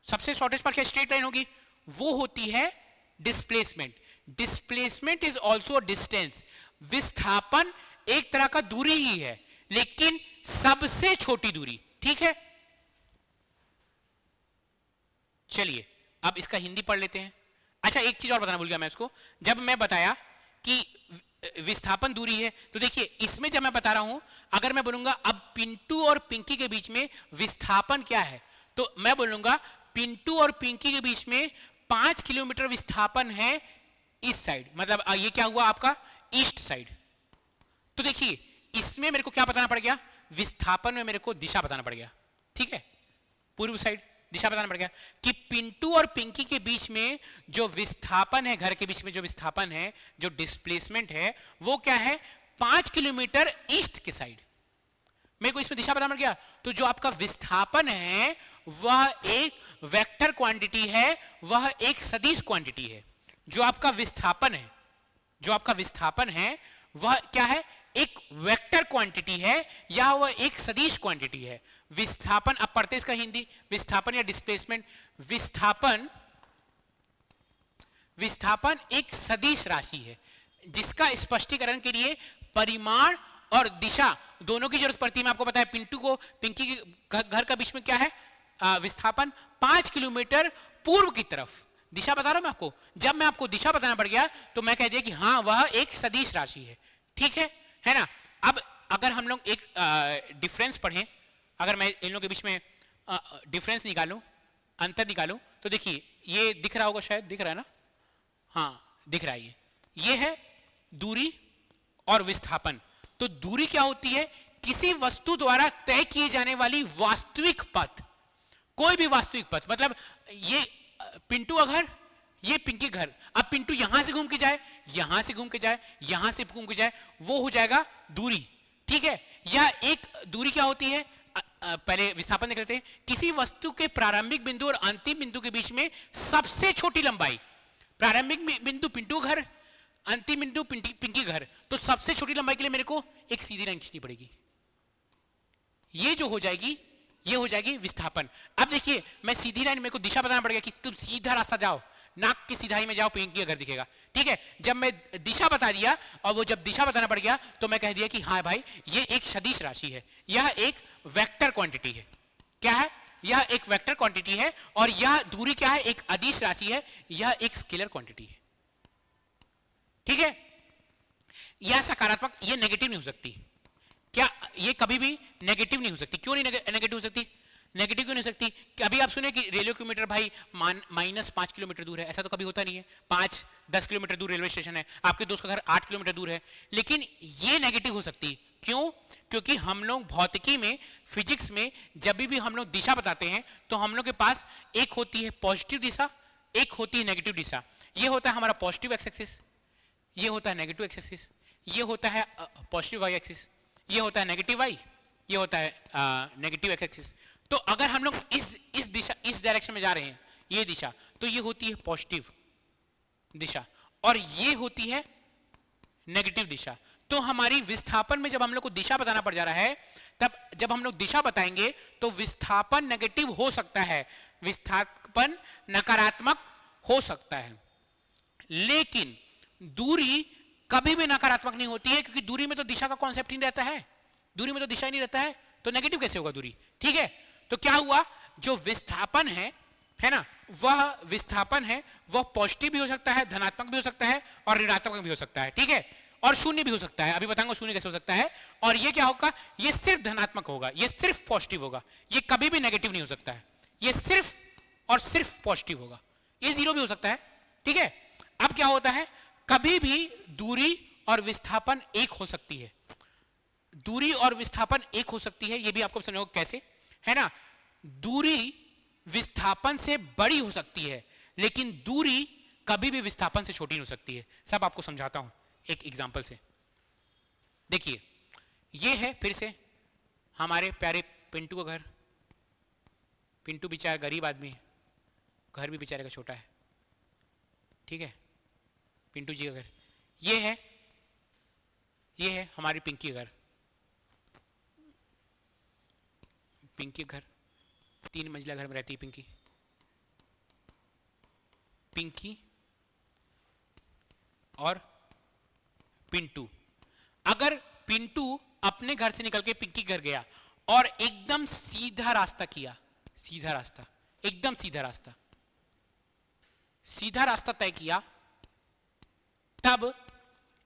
सबसे शॉर्टेस्ट पाथ क्या स्ट्रेट लाइन होगी, वो होती है displacement. Displacement is also distance. विस्थापन एक तरह का दूरी ही है, लेकिन सबसे छोटी दूरी, ठीक है। चलिए अब इसका हिंदी पढ़ लेते हैं। अच्छा एक चीज और बताना भूल गया मैं इसको, जब मैं बताया कि विस्थापन दूरी है, तो देखिए इसमें जब मैं बता रहा हूं, अगर मैं बोलूंगा अब पिंटू और पिंकी के बीच में विस्थापन क्या है, तो मैं बोलूंगा पिंटू और पिंकी के बीच में 5 किलोमीटर विस्थापन है इस साइड, मतलब ये क्या हुआ आपका ईस्ट साइड। तो देखिए इसमें मेरे को क्या बताना पड़ गया, विस्थापन में मेरे को दिशा बताना पड़ गया, ठीक है, पूर्व साइड दिशा बताना पड़ गया कि पिंटू और पिंकी के बीच में जो विस्थापन है, घर के बीच में जो विस्थापन है, जो डिस्प्लेसमेंट है, वो क्या है 5 किलोमीटर ईस्ट के साइड। मेरे को इसमें दिशा बताना पड़ गया। तो जो आपका विस्थापन है वह एक वेक्टर क्वांटिटी है, वह एक सदिश क्वांटिटी है। जो आपका विस्थापन है, जो आपका विस्थापन है वह क्या है, एक वेक्टर क्वांटिटी है या वह एक सदिश क्वांटिटी है। विस्थापन, अब पढ़ते इसका हिंदी, विस्थापन या डिस्प्लेसमेंट। विस्थापन, विस्थापन एक सदिश राशि है जिसका स्पष्टीकरण के लिए परिमाण और दिशा दोनों की जरूरत पड़ती है। मैं आपको बताया पिंटू को पिंकी के घर का बीच में क्या है विस्थापन 5 किलोमीटर पूर्व की तरफ। दिशा बता रहा हूं मैं आपको, जब मैं आपको दिशा बताना पड़ गया तो मैं कह दिया कि हाँ वह एक सदिश राशि है, ठीक है ना। अब अगर हम लोग एक डिफरेंस पढ़ें, अगर मैं इन लोगों के बीच में डिफरेंस निकालूं, अंतर निकालूं, तो देखिए ये दिख रहा होगा, शायद दिख रहा है ना, हाँ दिख रहा है। ये है दूरी और विस्थापन। तो दूरी क्या होती है, किसी वस्तु द्वारा तय किए जाने वाली वास्तविक पथ, कोई भी वास्तविक पथ, मतलब ये पिंटू का घर, ये पिंकी घर। अब पिंटू यहां से घूम के जाए, यहां से घूम के जाए, यहां से घूम के जाए, वो हो जाएगा दूरी, ठीक है। यह एक दूरी क्या होती है, पहले विस्थापन देख लेते हैं। किसी वस्तु के प्रारंभिक बिंदु और अंतिम बिंदु के बीच में सबसे छोटी लंबाई, प्रारंभिक बिंदु पिंटू घर, अंतिम बिंदु पिंकी घर, तो सबसे छोटी लंबाई के लिए मेरे को एक सीधी लाइन खींचनी पड़ेगी। ये जो हो जाएगी, ये हो जाएगी विस्थापन। अब देखिए मैं सीधी लाइन, मेरे को दिशा बताना पड़ेगा कि तुम सीधा रास्ता जाओ, नाक की सीधाई में जाओ, पिंकी का घर दिखेगा, ठीक है। जब मैं दिशा बता दिया और वो जब दिशा बताना पड़ गया तो मैं कह दिया कि हाँ भाई ये एक सदिश राशि है, यह एक वेक्टर क्वांटिटी है। क्या है, यह एक वेक्टर क्वांटिटी है। और यह दूरी क्या है, एक अदिश राशि है, यह एक स्केलर क्वांटिटी है, ठीक है। यह सकारात्मक, यह नेगेटिव नहीं हो सकती। क्या ये कभी भी नेगेटिव नहीं हो सकती? क्यों नहीं नेगेटिव हो सकती? नेगेटिव क्यों नहीं हो सकती? कि अभी आप सुने कि रेलवे किलोमीटर भाई -5 किलोमीटर दूर है, ऐसा तो कभी होता नहीं है। 5-10 किलोमीटर दूर रेलवे स्टेशन है, आपके दोस्त का घर 8 किलोमीटर दूर है, लेकिन ये नेगेटिव हो सकती। क्यों? क्योंकि हम लोग भौतिकी में, फिजिक्स में जब भी हम लोग दिशा बताते हैं तो हम लोग के पास एक होती है पॉजिटिव दिशा, एक होती है नेगेटिव दिशा। ये होता है हमारा पॉजिटिव एक्स एक्सिस, ये होता है नेगेटिव एक्स एक्सिस, ये होता है पॉजिटिव वाई एक्सिस, ये होता है नेगेटिव वाई, ये होता है नेगेटिव एक्स एक्सिस। तो अगर हम लोग इस दिशा, इस डायरेक्शन में जा रहे हैं, ये दिशा, तो ये होती है पॉजिटिव दिशा और ये होती है नेगेटिव दिशा। तो हमारी विस्थापन में जब हम लोग को दिशा बताना पड़ जा रहा है, तब जब हम लोग दिशा बताएंगे तो विस्थापन नेगेटिव हो सकता है, विस्थापन नकारात्मक हो सकता है, लेकिन दूरी कभी भी नकारात्मक नहीं होती है, क्योंकि दूरी में तो दिशा का कॉन्सेप्ट ही रहता है, दूरी में तो दिशा ही नहीं रहता है, तो नेगेटिव कैसे होगा दूरी, ठीक है। तो क्या हुआ, जो विस्थापन है ना, वह विस्थापन है, वह पॉजिटिव भी हो सकता है, धनात्मक भी हो सकता है और ऋणात्मक भी हो सकता है, ठीक है, और शून्य भी हो सकता है। अभी बताऊंगा शून्य कैसे हो सकता है। और ये क्या होगा, ये सिर्फ धनात्मक होगा, ये सिर्फ पॉजिटिव होगा, ये कभी भी नेगेटिव नहीं हो सकता है, ये सिर्फ और सिर्फ पॉजिटिव होगा, ये जीरो भी हो सकता है, ठीक है। अब क्या होता है, कभी भी दूरी और विस्थापन एक हो सकती है, दूरी और विस्थापन एक हो सकती है, ये भी आपको समझो कैसे, है ना। दूरी विस्थापन से बड़ी हो सकती है, लेकिन दूरी कभी भी विस्थापन से छोटी नहीं हो सकती है। सब आपको समझाता हूं एक एग्जांपल से। देखिए ये है फिर से हमारे प्यारे पिंटू का घर। पिंटू बेचारा गरीब आदमी है, घर भी बेचारे का छोटा है, ठीक है, पिंटू जी का घर। ये है हमारी पिंकी का घर, पिंकी घर 3 मंजिला घर में रहती है पिंकी। पिंकी और पिंटू, अगर पिंटू अपने घर से निकल के पिंकी घर गया और एकदम सीधा रास्ता किया, सीधा रास्ता, एकदम सीधा रास्ता, सीधा रास्ता तय किया, तब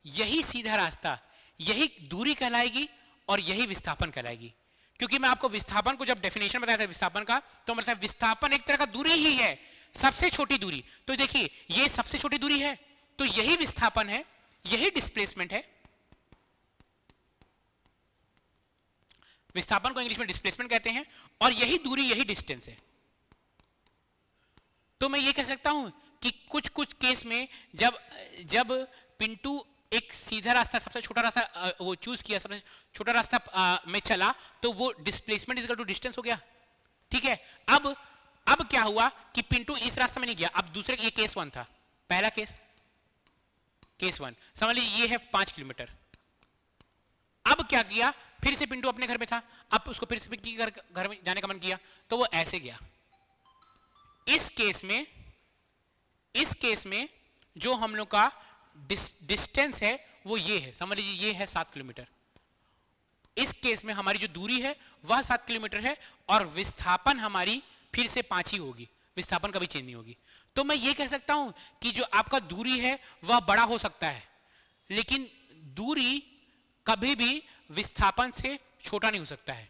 यही सीधा रास्ता, यही दूरी कहलाएगी और यही विस्थापन कहलाएगी। क्योंकि मैं आपको विस्थापन को जब डेफिनेशन बताया था विस्थापन का, तो मतलब विस्थापन एक तरह का दूरी ही है, सबसे छोटी दूरी। तो देखिए ये सबसे छोटी दूरी है, तो यही विस्थापन है, यही डिस्प्लेसमेंट है। विस्थापन को इंग्लिश में डिस्प्लेसमेंट कहते हैं और यही दूरी, यही डिस्टेंस है। तो मैं ये कह सकता हूं कि कुछ कुछ केस में जब पिंटू एक सीधा रास्ता, सबसे छोटा रास्ता वो चूज किया, सबसे छोटा रास्ता में चला, तो वो displacement is equal to distance हो गया। ठीक है, अब क्या हुआ कि पिंटू इस रास्ते में नहीं गया, अब दूसरे, ये केस 1 था, पहला केस 1 समझ लीजिए ये है 5 किलोमीटर। अब क्या किया, फिर से पिंटू अपने घर में था, अब उसको फिर से पिंकी घर में जाने का मन किया, तो वो ऐसे गया। इस केस में जो हम लोग का डिस्टेंस है वो ये है, समझ लीजिए ये है 7 किलोमीटर। इस केस में हमारी जो दूरी है वह 7 किलोमीटर है और विस्थापन हमारी फिर से 5 ही होगी, विस्थापन कभी चेंज नहीं होगी। तो मैं ये कह सकता हूं कि जो आपका दूरी है वह बड़ा हो सकता है, लेकिन दूरी कभी भी विस्थापन से छोटा नहीं हो सकता है।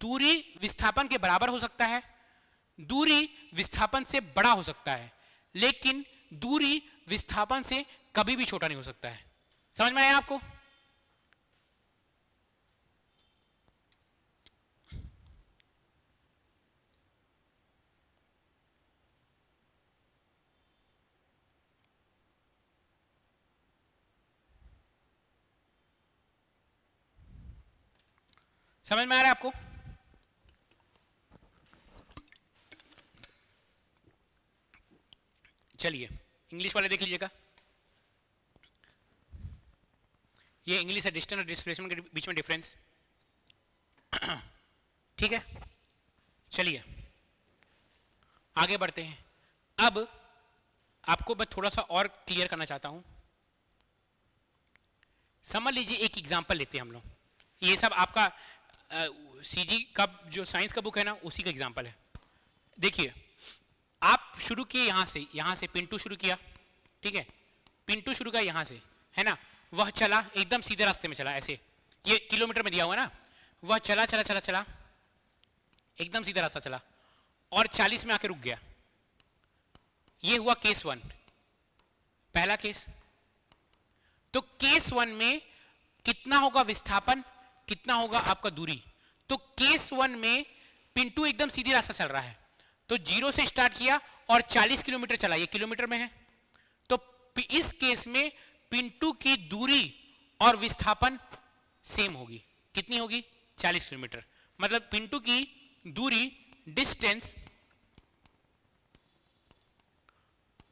दूरी विस्थापन के बराबर हो सकता है, दूरी विस्थापन से बड़ा हो सकता है, लेकिन दूरी विस्थापन से कभी भी छोटा नहीं हो सकता है। समझ में आया आपको? समझ में आ रहा है आपको? चलिए इंग्लिश वाले देख लीजिएगा। ये इंग्लिश है, डिस्टेंस और डिस्प्लेसमेंट के बीच में डिफरेंस। ठीक है, चलिए आगे बढ़ते हैं। अब आपको मैं थोड़ा सा और क्लियर करना चाहता हूं। समझ लीजिए एक एग्जांपल लेते हैं हम लोग, ये सब आपका सीजी का जो साइंस का बुक है ना उसी का एग्जांपल है। देखिए आप शुरू किए यहां से पिंटू शुरू किया, ठीक है, पिंटू शुरू किया यहां से, है ना, वह चला एकदम सीधे रास्ते में चला, ऐसे ये किलोमीटर में दिया हुआ ना, वह चला चला चला चला एकदम सीधा रास्ता चला और 40 में आके रुक गया। ये हुआ केस 1, पहला केस। तो केस 1 में कितना होगा विस्थापन, कितना होगा आपका दूरी? तो केस 1 में पिंटू एकदम सीधी रास्ता चल रहा है, तो 0 से स्टार्ट किया और 40 किलोमीटर चला, ये किलोमीटर में है। तो इस केस में पिंटू की दूरी और विस्थापन सेम होगी, कितनी होगी? 40 किलोमीटर। मतलब पिंटू की दूरी, डिस्टेंस,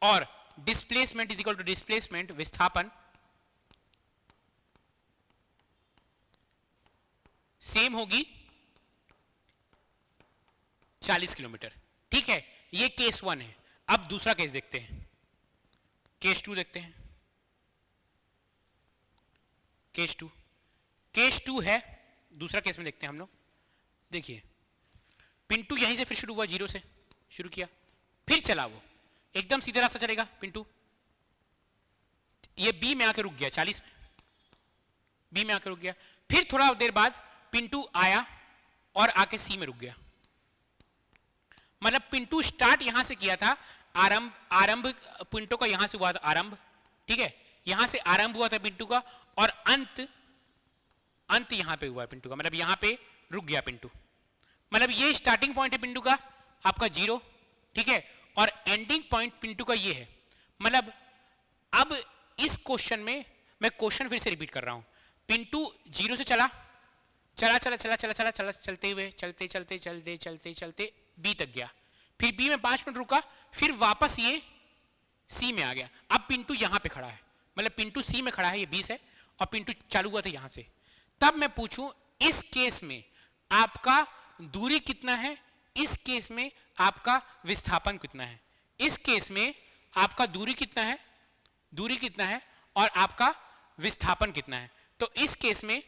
और displacement is equal to displacement, विस्थापन, सेम होगी 40 किलोमीटर। ठीक है, ये केस 1 है। अब दूसरा केस देखते हैं, केस 2 देखते हैं। केस 2 है, दूसरा केस में देखते हैं हम लोग। देखिए पिंटू यहीं से फिर शुरू हुआ, 0 से शुरू किया, फिर चला, वो एकदम सीधा रास्ता चलेगा पिंटू, ये बी में आके रुक गया, 40 में बी में आके रुक गया। फिर थोड़ा देर बाद पिंटू आया और आके सी में रुक गया। मतलब पिंटू स्टार्ट यहां से किया था, आरंभ पिंटू का यहां से हुआ था आरंभ, ठीक है, यहां से आरंभ हुआ था पिंटू का, और अंत यहां पे हुआ है पिंटू का, मतलब यहां पे रुक गया पिंटू। मतलब ये स्टार्टिंग पॉइंट है पिंटू का आपका 0, ठीक है, और एंडिंग पॉइंट पिंटू का ये है। मतलब अब इस क्वेश्चन में मैं क्वेश्चन फिर से रिपीट कर रहा हूं, पिंटू 0 से चला चला चला चला चला चला चला चलते हुए चलते चलते चलते चलते चलते बी तक गया, फिर बी में 5 मिनट रुका, फिर वापस ये सी में आ गया। अब पिंटू यहां पे खड़ा है, मतलब पिंटू सी में खड़ा है, ये 20 है, और पिंटू चालू हुआ था यहां से। तब मैं पूछूं इस केस में आपका दूरी कितना है, इस केस में आपका विस्थापन कितना है, इस केस में आपका दूरी कितना है और आपका विस्थापन कितना है। तो इस केस में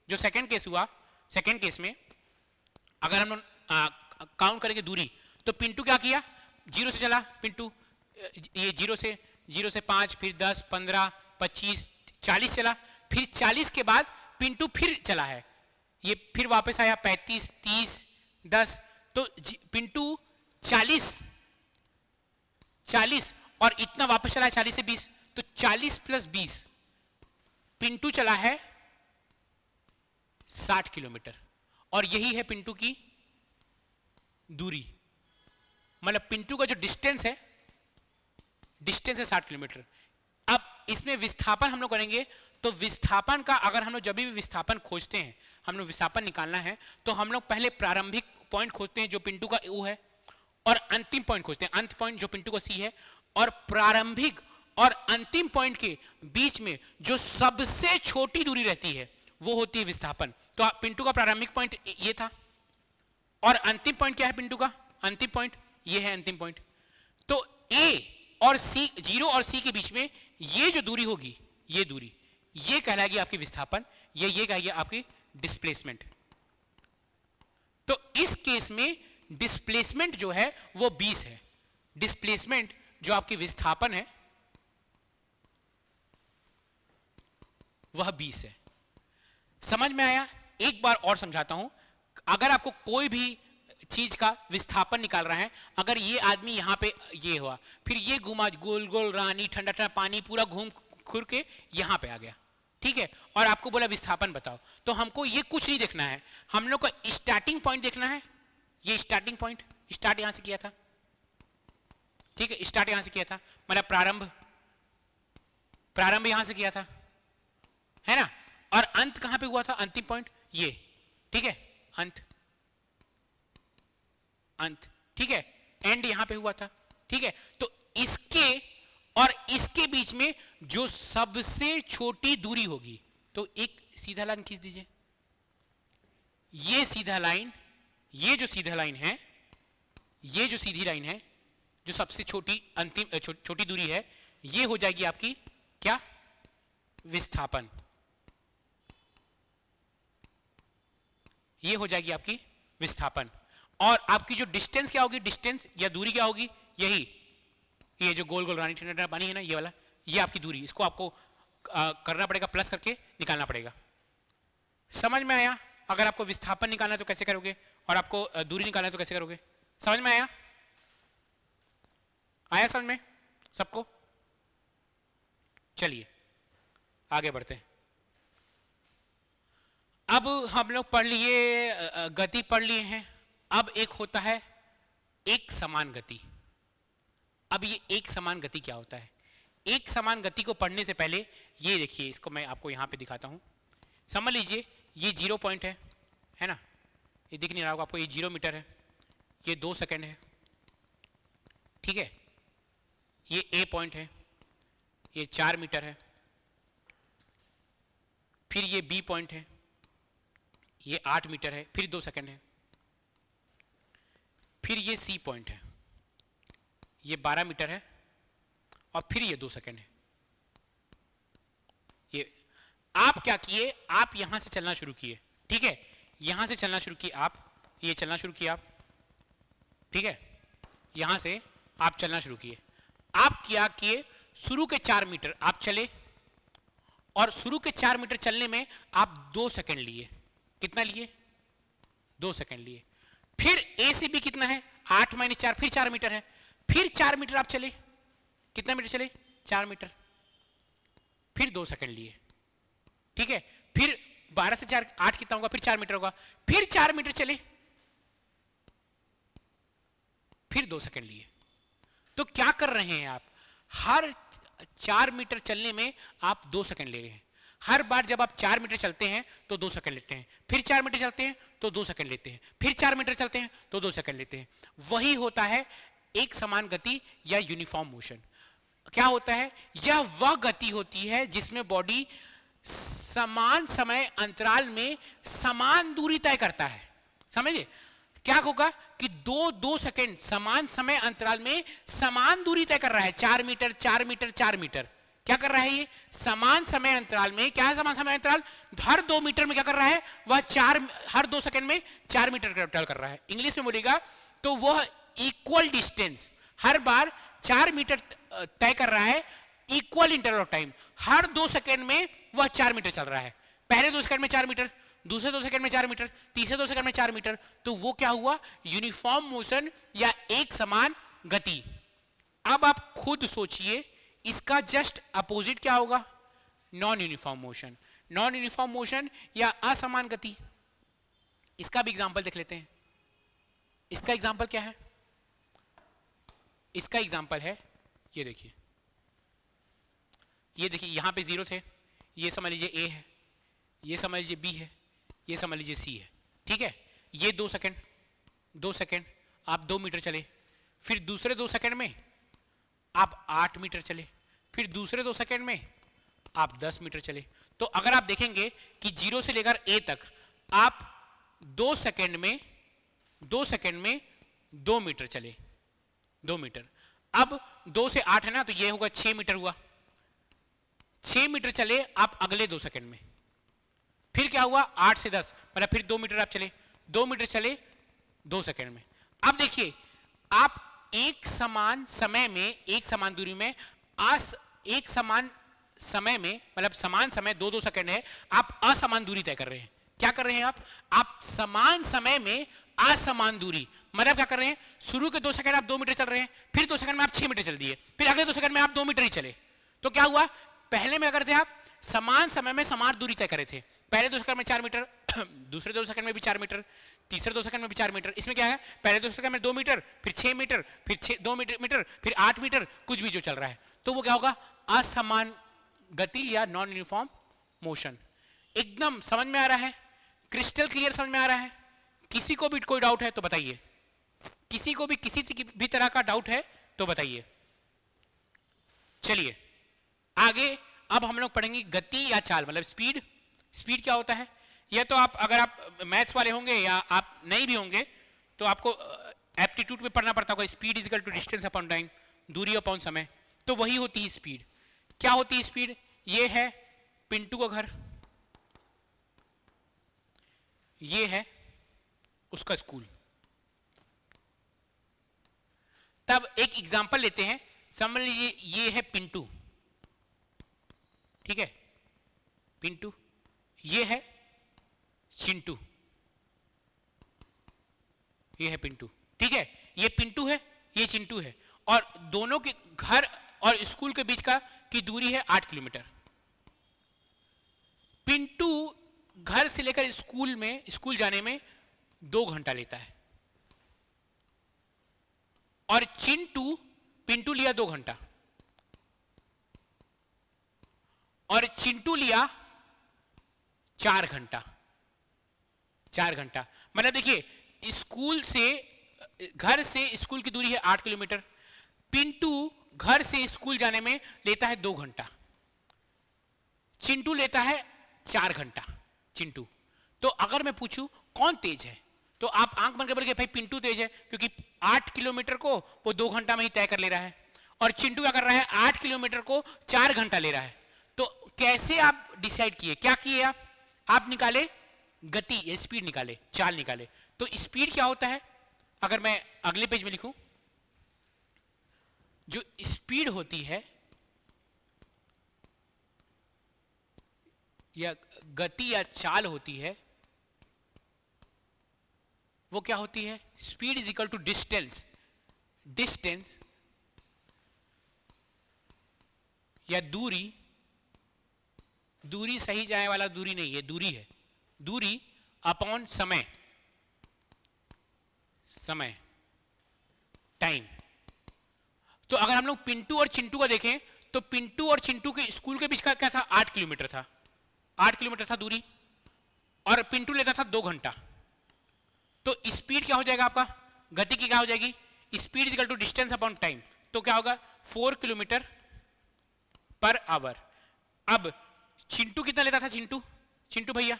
जो सेकंड केस हुआ, सेकंड केस में अगर हम काउंट करेंगे दूरी, तो पिंटू क्या किया, 0 से चला पिंटू, ये 0 से 5, फिर 10, 15, 25, 40 चला, फिर 40 के बाद पिंटू फिर चला है, ये फिर वापस आया 35, 30, 10, तो पिंटू 40 और इतना वापस चला है 40 से 20, तो 40 + 20 पिंटू चला है 60 किलोमीटर, और यही है पिंटू की दूरी, मतलब पिंटू का जो डिस्टेंस है 60 किलोमीटर। अब इसमें विस्थापन हम लोग करेंगे, तो विस्थापन का अगर हम लोग जब भी विस्थापन खोजते हैं, हम लोग विस्थापन निकालना है, तो हम लोग पहले प्रारंभिक पॉइंट खोजते हैं जो पिंटू का U है, और अंतिम पॉइंट खोजते हैं, अंत पॉइंट जो पिंटू का C है, और प्रारंभिक और अंतिम पॉइंट के बीच में जो सबसे छोटी दूरी रहती है वो होती है विस्थापन। तो पिंटू का प्रारंभिक पॉइंट ये था, और अंतिम पॉइंट क्या है पिंटू का, अंतिम पॉइंट ये है अंतिम पॉइंट। तो A और C, 0 और C के बीच में ये जो दूरी होगी, ये दूरी, ये कहलाएगी आपकी विस्थापन, ये कहेगी आपकी डिस्प्लेसमेंट। तो इस केस में डिस्प्लेसमेंट जो है वो 20 है, डिस्प्लेसमेंट जो आपकी विस्थापन है वह 20 है। समझ में आया? एक बार और समझाता हूं, अगर आपको कोई भी चीज का विस्थापन निकाल रहा है, अगर ये आदमी यहां पे ये हुआ, फिर ये घुमा गोल गोल रानी, ठंडा ठंडा पानी पूरा घूम खुर के यहां पे आ गया, ठीक है, और आपको बोला विस्थापन बताओ, तो हमको ये कुछ नहीं देखना है, हम लोग को स्टार्टिंग पॉइंट देखना है। ये स्टार्टिंग पॉइंट, स्टार्ट यहां से किया था, ठीक है, स्टार्ट यहां से किया था, मतलब प्रारंभ यहां से किया था, है ना, और अंत कहां पे हुआ था, अंतिम पॉइंट ये, ठीक है, अंत, ठीक है, एंड यहां पे हुआ था, ठीक है। तो इसके और इसके बीच में जो सबसे छोटी दूरी होगी, तो एक सीधा लाइन खींच दीजिए, ये सीधा लाइन, ये जो सीधा लाइन है, ये जो सीधी लाइन है, जो सबसे छोटी अंतिम छोटी दूरी है, ये हो जाएगी आपकी क्या, विस्थापन, ये हो जाएगी आपकी विस्थापन। और आपकी जो डिस्टेंस क्या होगी, डिस्टेंस या दूरी क्या होगी, यही, ये जो गोल गोल रानी ठंडा पानी है ना, ये वाला, ये आपकी दूरी, इसको आपको करना पड़ेगा, प्लस करके निकालना पड़ेगा। समझ में आया? अगर आपको विस्थापन निकालना है तो कैसे करोगे, और आपको दूरी निकालना है तो कैसे करोगे? समझ में आया? आया समझ में सबको? चलिए आगे बढ़ते हैं। अब हम लोग पढ़ लिए, गति पढ़ लिए हैं। अब एक होता है एक समान गति। अब ये एक समान गति क्या होता है? एक समान गति को पढ़ने से पहले ये देखिए, इसको मैं आपको यहां पे दिखाता हूं। समझ लीजिए ये 0 पॉइंट है ना, ये दिख नहीं रहा होगा आपको, ये 0 मीटर है, ये 2 सेकंड है, ठीक है, ये A पॉइंट है, ये 4 मीटर है, फिर ये B पॉइंट है, ये 8 मीटर है, फिर 2 सेकंड है, फिर ये C पॉइंट है, ये 12 मीटर है, और फिर ये 2 सेकंड है। ये आप क्या किए, आप यहां से चलना शुरू किए, ठीक है, यहां से चलना शुरू किए आप, ये चलना शुरू किया आप, ठीक है, यहां से आप चलना शुरू किए। आप क्या किए, शुरू के 4 मीटर आप चले, और शुरू के 4 मीटर चलने में आप 2 सेकंड लिए। कितना लिए? 2 सेकंड लिए। फिर A से B कितना है, 8 - 4, फिर 4 मीटर है, फिर 4 मीटर आप चले, कितना मीटर चले, 4 मीटर, फिर 2 सेकंड लिए, ठीक है, फिर 12 से 4 8 कितना होगा, फिर 4 मीटर होगा, फिर 4 मीटर चले, फिर 2 सेकंड लिए। तो क्या कर रहे हैं आप, हर 4 मीटर चलने में आप 2 सेकंड ले रहे हैं। हर बार जब आप 4 मीटर चलते हैं तो 2 सेकंड लेते हैं, फिर 4 मीटर चलते हैं तो 2 सेकंड लेते हैं, फिर 4 मीटर चलते हैं तो 2 सेकंड लेते हैं। वही होता है एक समान गति या यूनिफॉर्म मोशन। क्या होता है, यह वह गति होती है जिसमें बॉडी समान समय अंतराल में समान दूरी तय करता है। समझे? क्या होगा कि 2 सेकंड समान समय अंतराल में समान दूरी तय कर रहा है, 4 मीटर 4 मीटर 4 मीटर, क्या कर रहा है ये? समान समय अंतराल में, क्या है समान समय अंतराल? हर 2 मीटर में क्या कर रहा है? वह हर 2 सेकंड में 4 मीटर ट्रैवल कर रहा है। इंग्लिश में बोलेगा तो वह इक्वल डिस्टेंस हर बार 4 मीटर तय कर रहा है, equal interval of time. Her 2 second में वह 4 मीटर चल रहा है। पहले 2 सेकंड में 4 मीटर, दूसरे 2 सेकंड में 4 मीटर, तीसरे 2 सेकंड में 4 मीटर। तो वो क्या हुआ? यूनिफॉर्म मोशन या एक समान गति। अब आप खुद सोचिए इसका जस्ट अपोजिट क्या होगा? Non uniform motion. Non uniform motion या असमान गति। इसका भी एग्जांपल देख लेते हैं। इसका एग्जांपल क्या है? इसका एग्जांपल है ये देखिए, ये देखिए यहां पे 0 थे, ये समझ लीजिए A है, ये समझ लीजिए B है, ये समझ लीजिए C है। ठीक है, ये 2 सेकंड, 2 सेकंड आप 2 मीटर चले, फिर दूसरे 2 सेकंड में आप 8 मीटर चले, फिर दूसरे 2 सेकंड में आप 10 मीटर चले। तो अगर आप देखेंगे कि 0 से लेकर A तक आप 2 सेकंड में 2 मीटर चले, 2 मीटर। अब 2 से 8 है ना, तो ये होगा 6 मीटर हुआ। 6 मीटर चले आप अगले 2 सेकंड में, फिर क्या हुआ? 8 से 10 मतलब फिर 2 मीटर आप चले, 2 मीटर चले 2 सेकंड में। अब देखिए आप एक समान समय में, एक समान दूरी में, एक समान समय में, मतलब समान समय 2-2 सेकंड है, आप असमान दूरी तय कर रहे हैं। क्या कर रहे हैं आप समान समय में असमान दूरी, मतलब क्या कर रहे हैं? शुरू के 2 सेकंड आप 2 मीटर चल रहे हैं, फिर 2 सेकंड में आप 6 मीटर चल दिए, फिर अगले 2 सेकंड में आप 2 मीटर ही चले। तो क्या हुआ? पहले में अगर थे आप समान समय में समान दूरी तय करे थे, पहले 2 सेकंड में 4 मीटर, दूसरे 2 सेकंड में भी 4 मीटर, तीसरे 2 सेकंड में भी 4 मीटर। इसमें क्या है? पहले 2 सेकंड में 2 मीटर, फिर 6 मीटर, फिर 2 मीटर, फिर 8 मीटर, कुछ भी जो चल रहा है। तो वो क्या होगा? असमान गति या नॉन यूनिफॉर्म मोशन। एकदम समझ में आ रहा है? क्रिस्टल क्लियर समझ में आ रहा है? किसी को भी कोई डाउट है तो बताइए, किसी को भी किसी भी तरह का डाउट है तो बताइए। चलिए आगे अब हम लोग पढ़ेंगे गति या चाल, मतलब स्पीड। स्पीड क्या होता है? यह तो आप अगर आप मैथ्स वाले होंगे या आप नहीं भी होंगे तो आपको एप्टीट्यूड में पढ़ना पड़ता होगा। Speed is equal to distance upon time, दूरी अपॉन समय। तो वही होती है स्पीड। क्या होती है स्पीड? ये है पिंटू का घर, ये है उसका स्कूल। तब एक एग्जांपल लेते हैं, समझ लीजिए ये है पिंटू, ठीक है, पिंटू, ये है चिंटू, ये है पिंटू, ठीक है। ये पिंटू है, ये चिंटू है, और दोनों के घर और स्कूल के बीच की दूरी है 8 किलोमीटर। पिंटू घर से लेकर स्कूल जाने में 2 घंटा लेता है, और पिंटू लिया 2 घंटा और चिंटू लिया 4 घंटा। 4 घंटा मतलब देखिए घर से स्कूल की दूरी है 8 किलोमीटर। पिंटू घर से स्कूल जाने में लेता है 2 घंटा, चिंटू लेता है 4 घंटा। चिंटू, तो अगर मैं पूछूं कौन तेज है, तो आप आंख बंद कर बोलेंगे भाई पिंटू तेज है, क्योंकि 8 किलोमीटर को वो 2 घंटा में ही तय कर ले रहा है, और चिंटू क्या कर रहा है? 8 किलोमीटर को 4 घंटा ले रहा है। तो कैसे आप डिसाइड किए? क्या किए आप निकाले गति, स्पीड निकाले, चाल निकाले। तो स्पीड क्या होता है? अगर मैं अगले पेज में लिखूं, जो स्पीड होती है या गति या चाल होती है, वो क्या होती है? Speed is equal to distance. Distance या दूरी, दूरी सही जाने वाला दूरी नहीं है, दूरी है, दूरी अपॉन समय, समय टाइम। तो अगर हम लोग पिंटू और चिंटू का देखें, तो पिंटू और चिंटू के स्कूल के बीच का क्या था? 8 किलोमीटर था, 8 किलोमीटर था दूरी, और पिंटू लेता था 2 घंटा। तो स्पीड क्या हो जाएगा आपका? गति की क्या हो जाएगी? Speed equal to distance upon time. तो क्या होगा? 4 किलोमीटर पर आवर। अब चिंटू कितना लेता था? चिंटू भैया,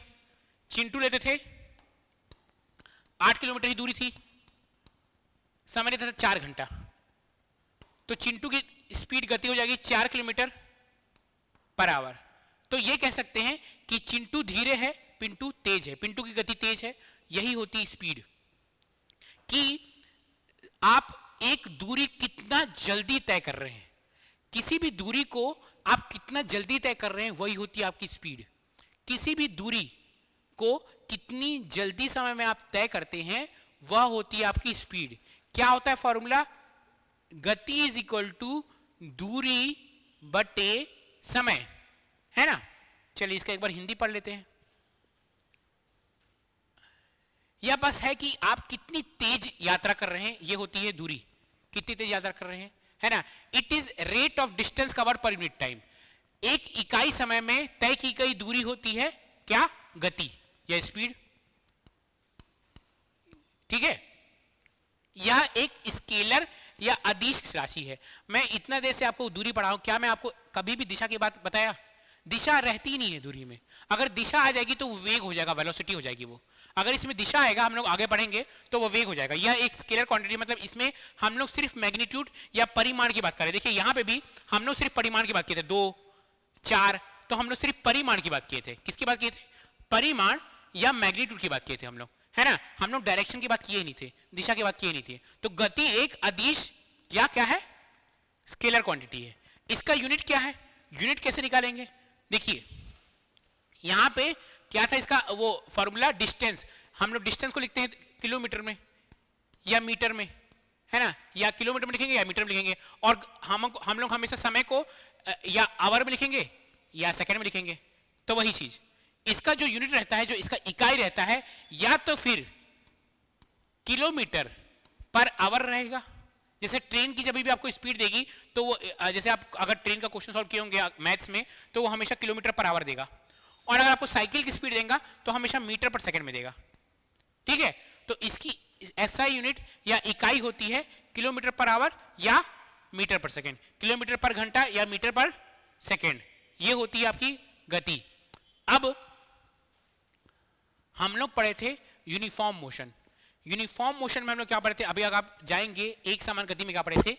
चिंटू लेते थे 8 किलोमीटर की दूरी थी, समय लेता था 4 घंटा। तो चिंटू की स्पीड गति हो जाएगी 4 किलोमीटर पर आवर। तो ये कह सकते हैं कि चिंटू धीरे है, पिंटू तेज है, पिंटू की गति तेज है। यही होती स्पीड, कि आप एक दूरी कितना जल्दी तय कर रहे हैं, किसी भी दूरी को आप कितना जल्दी तय कर रहे हैं, वही होती है आपकी स्पीड। किसी भी दूरी को कितनी जल्दी समय में आप तय करते हैं, वह होती है आपकी स्पीड। क्या होता है फॉर्मूला? गति इज इक्वल टू दूरी बटे समय, है ना। चलिए इसका एक बार हिंदी पढ़ लेते हैं। यह बस है कि आप कितनी तेज यात्रा कर रहे हैं, यह होती है दूरी, कितनी तेज यात्रा कर रहे हैं, है ना। It is rate of distance covered per unit time. एक इकाई समय में तय की गई दूरी होती है क्या? गति या स्पीड, ठीक है। यह एक स्केलर या अदिश राशि है। मैं इतना देर से आपको दूरी पढ़ाऊं, क्या मैं आपको कभी भी दिशा की बात बताया? दिशा रहती ही नहीं है दूरी में। अगर दिशा आ जाएगी तो वेग हो जाएगा, वेलोसिटी हो जाएगी वो। अगर इसमें दिशा आएगा, हम लोग आगे बढ़ेंगे तो वो वेग हो जाएगा। यह एक स्केलर क्वांटिटी, मतलब इसमें हम लोग सिर्फ मैग्नीट्यूड या परिमाण की बात करें। देखिए यहां पे भी हम लोग सिर्फ परिमाण की बात किए थे, 2 4, तो हम लोग सिर्फ परिमाण की बात किए थे। किसकी बात किए थे? परिमाण या मैग्नीट्यूड की बात किए थे हम लोग, है ना। हम लोग डायरेक्शन की बात किए नहीं थे, दिशा की बात किए नहीं थे। तो गति एक अदिश या क्या है? स्केलर क्वांटिटी है। इसका यूनिट क्या है? यूनिट कैसे निकालेंगे? देखिए यहां पे क्या था इसका वो फॉर्मूला, डिस्टेंस। हम लोग डिस्टेंस को लिखते हैं किलोमीटर में या मीटर में, है ना, या किलोमीटर में लिखेंगे या मीटर में लिखेंगे। और हम लोग हमेशा समय को या आवर में लिखेंगे या सेकंड में लिखेंगे। तो वही चीज, इसका जो यूनिट रहता है, जो इसका इकाई रहता है, या तो फिर किलोमीटर पर आवर रहेगा। जैसे ट्रेन की जब भी आपको स्पीड देगी तो वो जैसे आप अगर ट्रेन का क्वेश्चन सॉल्व किए होंगे मैथ्स में, तो वो हमेशा किलोमीटर पर आवर देगा। और अगर आपको साइकिल की स्पीड देगा तो हमेशा मीटर पर सेकंड में देगा, ठीक है। तो इसकी ऐसा यूनिट या इकाई होती है किलोमीटर पर आवर या मीटर पर सेकंड, किलोमीटर पर घंटा या मीटर पर सेकंड। ये होती है आपकी गति। अब हम लोग पढ़े थे यूनिफॉर्म मोशन। यूनिफॉर्म मोशन में हम लोग क्या पढ़े थे? अभी अगर आप जाएंगे एक समान गति में क्या पढ़े थे?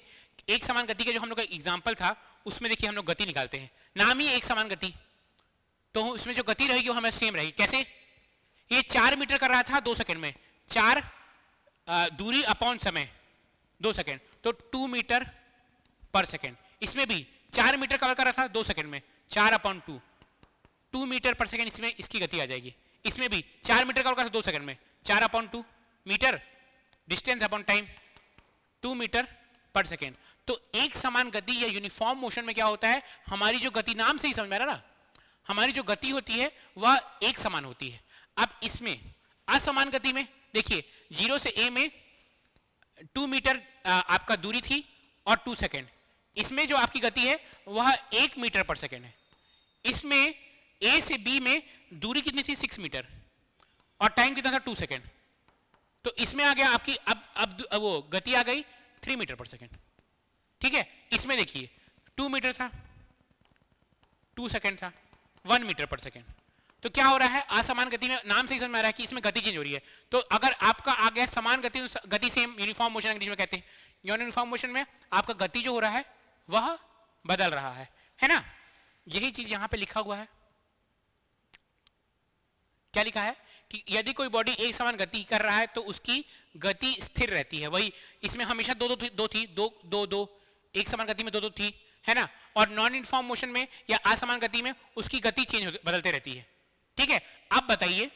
एक समान गति का जो हम लोग का एग्जाम्पल था, उसमें देखिए हम लोग गति निकालते हैं, नाम ही एक समान गति। तो उसमें जो गति रहेगी वो हमें सेम रहेगी। कैसे? ये 4 मीटर कर रहा था 2 सेकंड में, 4 दूरी अपॉन समय 2 सेकंड, तो 2 मीटर पर सेकंड। इसमें भी 4 मीटर कवर कर रहा था 2 सेकंड में, 4 अपॉन 2, 2 मीटर पर सेकंड इसमें इसकी गति आ जाएगी। इसमें भी 4 मीटर कवर कर रहा था 2 सेकंड में, 4 upon 2 metre, distance upon time 2 metre per second. तो एक समान गति या यूनिफॉर्म मोशन में क्या होता है? हमारी जो गति, नाम से ही समझ में आ रहा ना, हमारी जो गति होती है वह एक समान होती है। अब इसमें असमान गति में देखिए 0 से a में 2 मीटर आपका दूरी थी और 2 सेकंड। इसमें जो आपकी गति है वह 1 मीटर पर सेकंड है। इसमें a से b में दूरी कितनी थी? 6 मीटर, और टाइम कितना था? 2 सेकंड। तो इसमें आ गया आपकी अब वो गति आ गई 3 मीटर पर सेकंड, ठीक है। इसमें देखिए 2 मीटर था, 2 सेकंड था, 1 मीटर पर सेकंड। तो क्या हो रहा है? असमान गति में नाम से ही समझ में आ रहा है कि इसमें गति चेंज हो रही है। तो अगर आपका आ गया समान गति, तो गति सेम, यूनिफॉर्म मोशन इंग्लिश में कहते हैं। यूनिफॉर्म मोशन में आपका गति जो हो रहा है वह बदल रहा है ना। यही चीज यहां पे लिखा हुआ है। क्या लिखा है? कि यदि कोई बॉडी एक समान गति कर रहा है तो उसकी गति स्थिर रहती है। वही इसमें हमेशा दो थी, दो एक समान गति में दो थी, है ना। और नॉन यूनिफॉर्म मोशन में या असमान गति में उसकी गति चेंज बदलते रहती है, ठीक है। अब बताइए,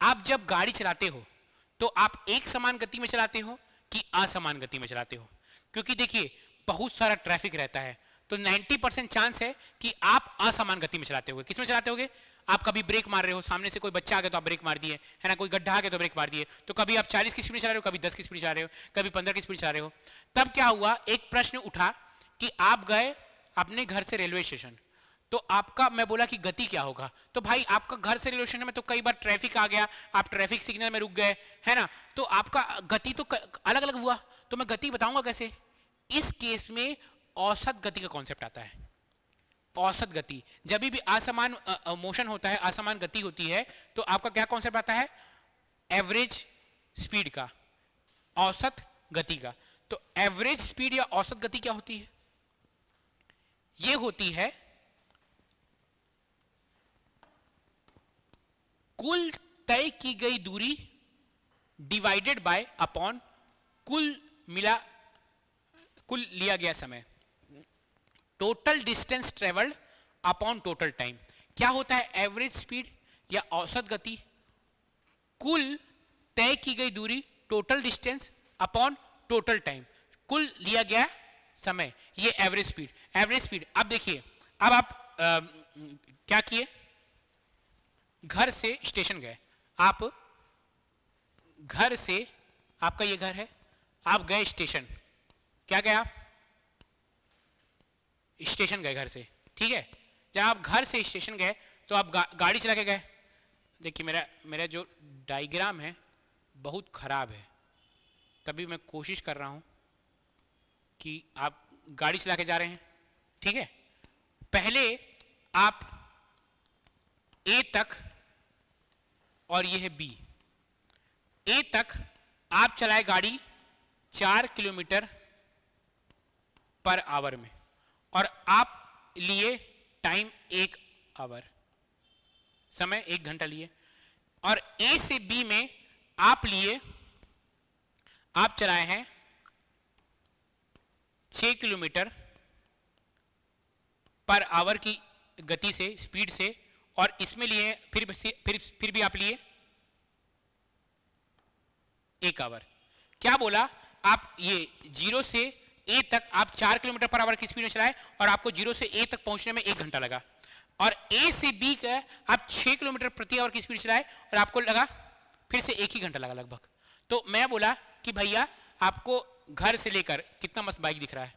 आप जब गाड़ी चलाते हो तो आप एक समान गति में चलाते हो कि असमान गति में चलाते हो? क्योंकि देखिए बहुत सारा ट्रैफिक रहता है, तो 90% चांस है कि आप असमान गति में चलाते होगे। किस में चलाते होगे? आप कभी ब्रेक मार रहे हो, सामने से कोई बच्चा आ गया तो आप ब्रेक मार दिए, है ना, कोई गड्ढा आ गया तो ब्रेक मार दिए। तो कभी आप 40 की स्पीड चला रहे हो, कभी 10 की स्पीड चला रहे हो, कभी 15 की स्पीड चला रहे हो। तब क्या हुआ? एक प्रश्न उठा कि आप गए अपने घर से रेलवे स्टेशन, तो आपका, मैं बोला कि गति क्या होगा? तो भाई आपका घर से रेलवे स्टेशन में तो कई बार ट्रैफिक आ गया, आप ट्रैफिक सिग्नल में रुक गए, है ना, तो आपका गति तो अलग अलग हुआ। तो मैं गति बताऊंगा कैसे? इस केस में औसत गति का कॉन्सेप्ट आता है। औसत गति, जब भी असमान मोशन होता है, असमान गति होती है, तो आपका क्या कॉन्सेप्ट आता है? एवरेज स्पीड का, औसत गति का। तो एवरेज स्पीड या औसत गति क्या होती है? ये होती है कुल तय की गई दूरी डिवाइडेड बाय अपॉन कुल लिया गया समय, total distance travelled upon total time. क्या होता है एवरेज स्पीड या औसत गति, कुल तय की गई दूरी total distance upon total time, कुल लिया गया समय, ये एवरेज स्पीड। एवरेज स्पीड, अब देखिए, अब आप क्या किए, घर से स्टेशन गए, आप घर से, आपका ये घर है, आप गए स्टेशन, क्या गए आप स्टेशन गए घर से, ठीक है। जब आप घर से स्टेशन गए तो आप गाड़ी चला के गए। देखिए मेरा जो डायग्राम है बहुत खराब है, तभी मैं कोशिश कर रहा हूं कि आप गाड़ी चला के जा रहे हैं, ठीक है। पहले आप ए तक, और ये है बी, ए तक आप चलाए गाड़ी 4 किलोमीटर पर आवर में, और आप लिए टाइम 1 आवर, समय 1 घंटा लिए। और ए से बी में आप चलाए हैं 6 किलोमीटर पर आवर की गति से, स्पीड से, और इसमें लिए फिर भी आप लिए 1 आवर। क्या बोला, आप ये 0 से ए तक आप 4 किलोमीटर पर आवर की स्पीड में चलाए और आपको 0 से ए तक पहुंचने में 1 घंटा लगा, और ए से बी का आप 6 किलोमीटर प्रति आवर की स्पीड चलाए और आपको लगा फिर से 1 ही घंटा लगा लगभग। तो मैं बोला कि भैया आपको घर से लेकर, कितना मस्त बाइक दिख रहा है,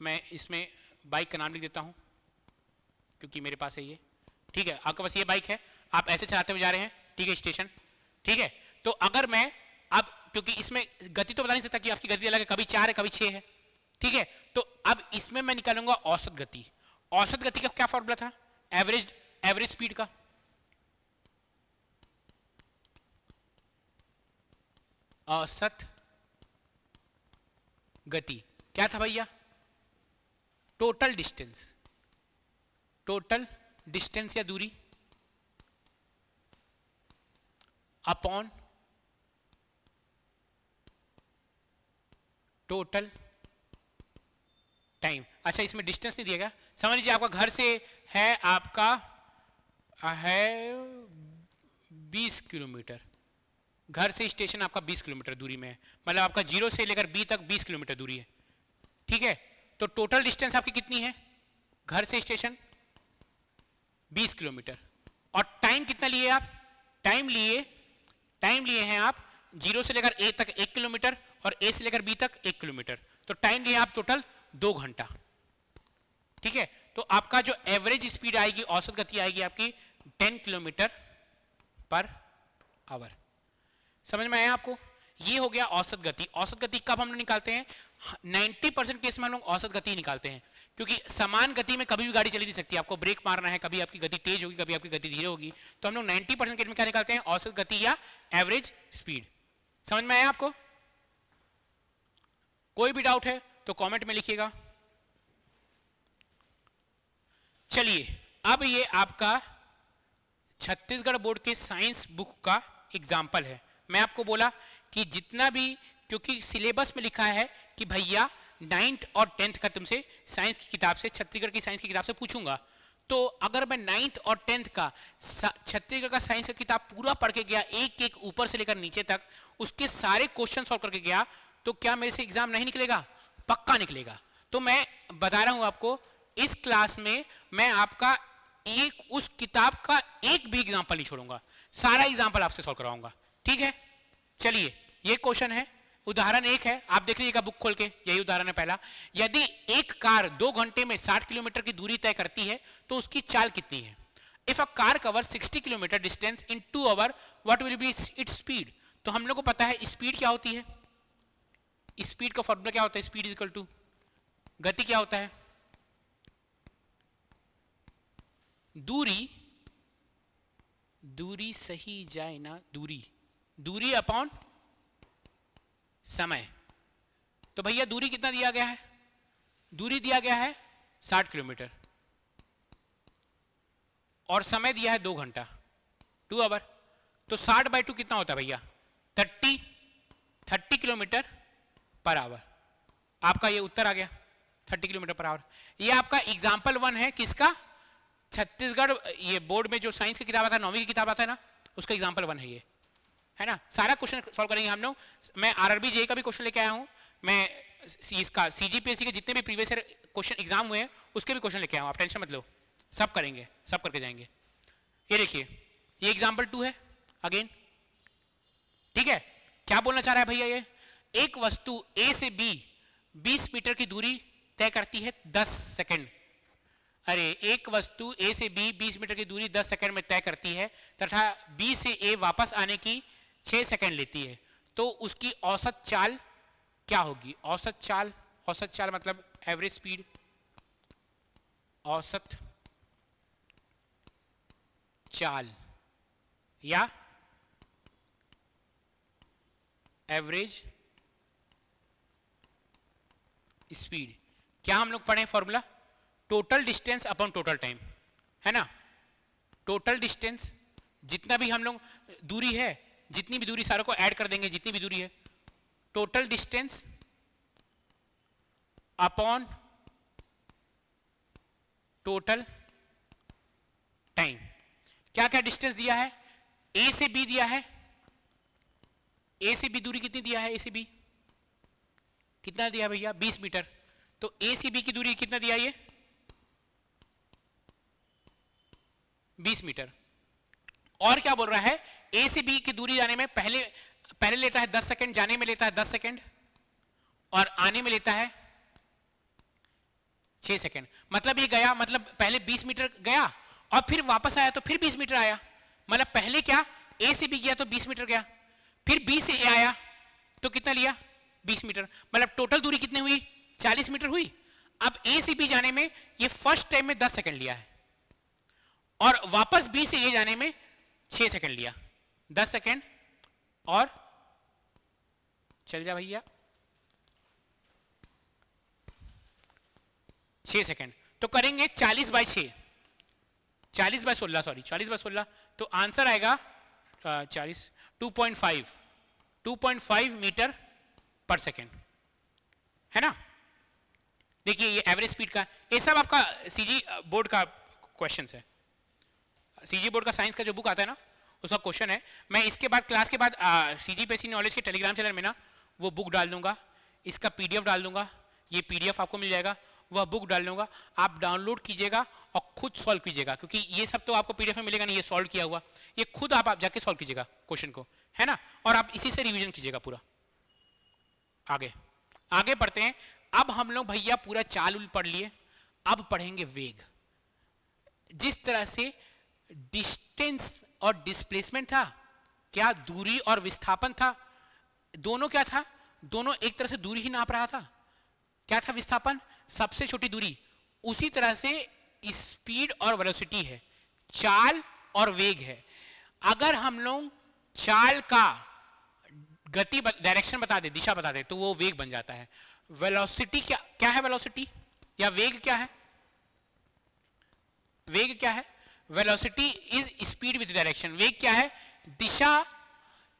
मैं इसमें बाइक का नाम लिख देता हूं क्योंकि मेरे पास है ये, ठीक है। आपके पास ये बाइक है, आप ऐसे चलाते हुए जा रहे हैं, ठीक है, स्टेशन, ठीक है। तो अगर मैं अब, क्योंकि इसमें गति तो बता नहीं सकता कि आपकी गति अलग है, कभी 4 है कभी 6 है, ठीक है। तो अब इसमें मैं निकालूंगा औसत गति। औसत गति का क्या फॉर्मूला था, एवरेज स्पीड का, औसत गति क्या था भैया, टोटल डिस्टेंस या दूरी अपॉन टोटल टाइम। अच्छा, इसमें डिस्टेंस नहीं दिया गया, समझ लीजिए आपका घर से है, आपका है 20 किलोमीटर, घर से स्टेशन आपका 20 किलोमीटर दूरी में है, मतलब आपका 0 से लेकर बी तक 20 किलोमीटर दूरी है, ठीक है। तो टोटल डिस्टेंस आपकी कितनी है, घर से स्टेशन 20 किलोमीटर, और टाइम कितना लिए आप, टाइम लिए हैं आप 0 से लेकर ए तक 1 किलोमीटर और ए से लेकर बी तक 1 किलोमीटर, तो टाइम लिए आप टोटल 2 घंटा, ठीक है। तो आपका जो एवरेज स्पीड आएगी, औसत गति आएगी आपकी 10 किलोमीटर पर आवर। समझ में आया आपको, ये हो गया औसत गति। औसत गति कब हम लोग निकालते हैं, 90% केस में हम लोग औसत गति निकालते हैं, क्योंकि समान गति में कभी भी गाड़ी चली नहीं सकती, आपको ब्रेक मारना है, कभी आपकी गति तेज होगी कभी आपकी गति धीरे होगी, तो हम लोग 90% केस में क्या निकालते हैं, औसत गति या एवरेज स्पीड। समझ में आया आपको, कोई भी डाउट है तो कमेंट में लिखिएगा। चलिए, अब ये आपका छत्तीसगढ़ बोर्ड के साइंस बुक का एग्जाम्पल है। मैं आपको बोला कि जितना भी, क्योंकि सिलेबस में लिखा है कि भैया 9th और 10th का तुमसे साइंस की किताब से, छत्तीसगढ़ की साइंस की किताब से पूछूंगा, तो अगर मैं 9th और 10th का छत्तीसगढ़ का साइंस की किताब पूरा पढ़ के गया, एक एक ऊपर से लेकर नीचे तक उसके सारे क्वेश्चन सॉल्व करके गया, तो क्या मेरे से एग्जाम नहीं निकलेगा, पक्का निकलेगा। तो मैं बता रहा हूं आपको, इस क्लास में मैं आपका उस किताब का एक भी एग्जाम्पल नहीं छोड़ूंगा, सारा एग्जाम्पल आपसे सॉल्व कराऊंगा, ठीक है। चलिए, ये क्वेश्चन है, उदाहरण 1 है, आप देख लीजिएगा बुक खोल के, यही उदाहरण है पहला। यदि एक कार 2 घंटे में 60 किलोमीटर की दूरी तय करती है तो उसकी चाल कितनी है। If a car cover 60 kilometre distance in 2 hour, what will be its speed. तो हम लोग को पता है स्पीड क्या होती है, स्पीड का फॉर्मूला क्या होता है, स्पीड इज इक्वल टू गति क्या होता है, दूरी सही जाए ना, दूरी अपॉन समय। तो भैया दूरी कितना दिया गया है, दूरी दिया गया है 60 किलोमीटर और समय दिया है 2 घंटा, 2 आवर। तो 60/2 कितना होता है भैया? 30 किलोमीटर पर आवर। आपका ये उत्तर आ गया 30 किलोमीटर पर आवर। ये आपका एग्जाम्पल 1 है किसका? छत्तीसगढ़ ये बोर्ड में जो साइंस की किताब आता है, 9वीं की किताब आता है ना, उसका एग्जाम्पल 1 है ये, है ना। सारा क्वेश्चन सॉल्व करेंगे हम लोग। मैं आरआरबी जे का भी क्वेश्चन लेके आया हूँ, मैं इसका सीजीपीएससी के जितने भी प्रीवियस ईयर क्वेश्चन एग्जाम हुए हैं उसके भी क्वेश्चन लेके आया हूँ, आप टेंशन मत लो, सब करेंगे, सब करके जाएंगे। ये देखिए, ये एग्जाम्पल 2 है अगेन, ठीक है। क्या बोलना चाह रहा है भैया? ये एक वस्तु ए से बी 20 मीटर की दूरी तय करती है 10 सेकंड। अरे, एक वस्तु ए से बी 20 मीटर की दूरी 10 सेकंड में तय करती है तथा बी से ए वापस आने की 6 सेकंड लेती है, तो उसकी औसत चाल क्या होगी? औसत चाल मतलब एवरेज स्पीड, औसत चाल या एवरेज स्पीड। क्या हम लोग पढ़े formula? Total distance upon total time, है ना। टोटल डिस्टेंस, जितना भी हम लोग दूरी है, जितनी भी दूरी सारों को ऐड कर देंगे, जितनी भी दूरी है, total distance upon total time. क्या क्या डिस्टेंस दिया है? ए से बी दिया है, ए से बी दूरी कितनी दिया है? ए से बी कितना दिया भैया? 20 मीटर। तो ए से बी की दूरी कितना दिया? ये 20 मीटर। और क्या बोल रहा है? ए से बी की दूरी जाने में पहले लेता है 10 सेकंड, जाने में लेता है 10 सेकंड और आने में लेता है 6 सेकंड। मतलब ये गया, मतलब पहले 20 मीटर गया और फिर वापस आया तो फिर 20 मीटर आया। मतलब पहले क्या, ए से बी गया तो 20 मीटर गया, फिर बी से ए आया तो कितना लिया? 20 मीटर। मतलब टोटल दूरी कितनी हुई? 40 मीटर हुई। अब ए से बी जाने में ये फर्स्ट टाइम में 10 सेकंड लिया है और वापस बी से ए जाने में 6 सेकंड लिया। 10 सेकंड और चल जा भैया 6 सेकंड। तो करेंगे 40/6, 40/16, सॉरी 40/16। तो आंसर आएगा 40, 2.5 मीटर पर सेकेंड, है ना। देखिए ये एवरेज स्पीड का, ये सब आपका सीजी बोर्ड का क्वेश्चन है। सीजी बोर्ड का साइंस का जो बुक आता है ना, उसका क्वेश्चन है। मैं इसके बाद क्लास के बाद सीजीपीएससी नॉलेज के टेलीग्राम चैनल में ना वो बुक डाल दूंगा, इसका पीडीएफ डाल दूंगा, ये पीडीएफ आपको मिल जाएगा, वह बुक डाल दूंगा, आप डाउनलोड कीजिएगा और खुद सॉल्व कीजिएगा, क्योंकि ये सब तो आपको पीडीएफ में मिलेगा नहीं, ये सॉल्व किया हुआ, ये खुद आप जाके सॉल्व कीजिएगा क्वेश्चन को, है ना। और आप इसी से रिवीजन कीजिएगा पूरा। आगे पढ़ते हैं। अब हम लोग भैया पूरा चाल उल पढ़ लिए, अब पढ़ेंगे वेग। जिस तरह से डिस्टेंस और डिस्प्लेसमेंट था, क्या दूरी और विस्थापन था, दोनों क्या था? दोनों एक तरह से दूरी ही नाप रहा था। क्या था? विस्थापन, सबसे छोटी दूरी। उसी तरह से स्पीड और वेलोसिटी है, चाल और वेग है। अगर हम लोग चाल का गति डायरेक्शन बता दे, दिशा बता दे, तो वो वेग बन जाता है। वेलोसिटी क्या है? वेलोसिटी या वेग क्या है? वेग क्या है? Velocity is speed with direction. वेग क्या है? दिशा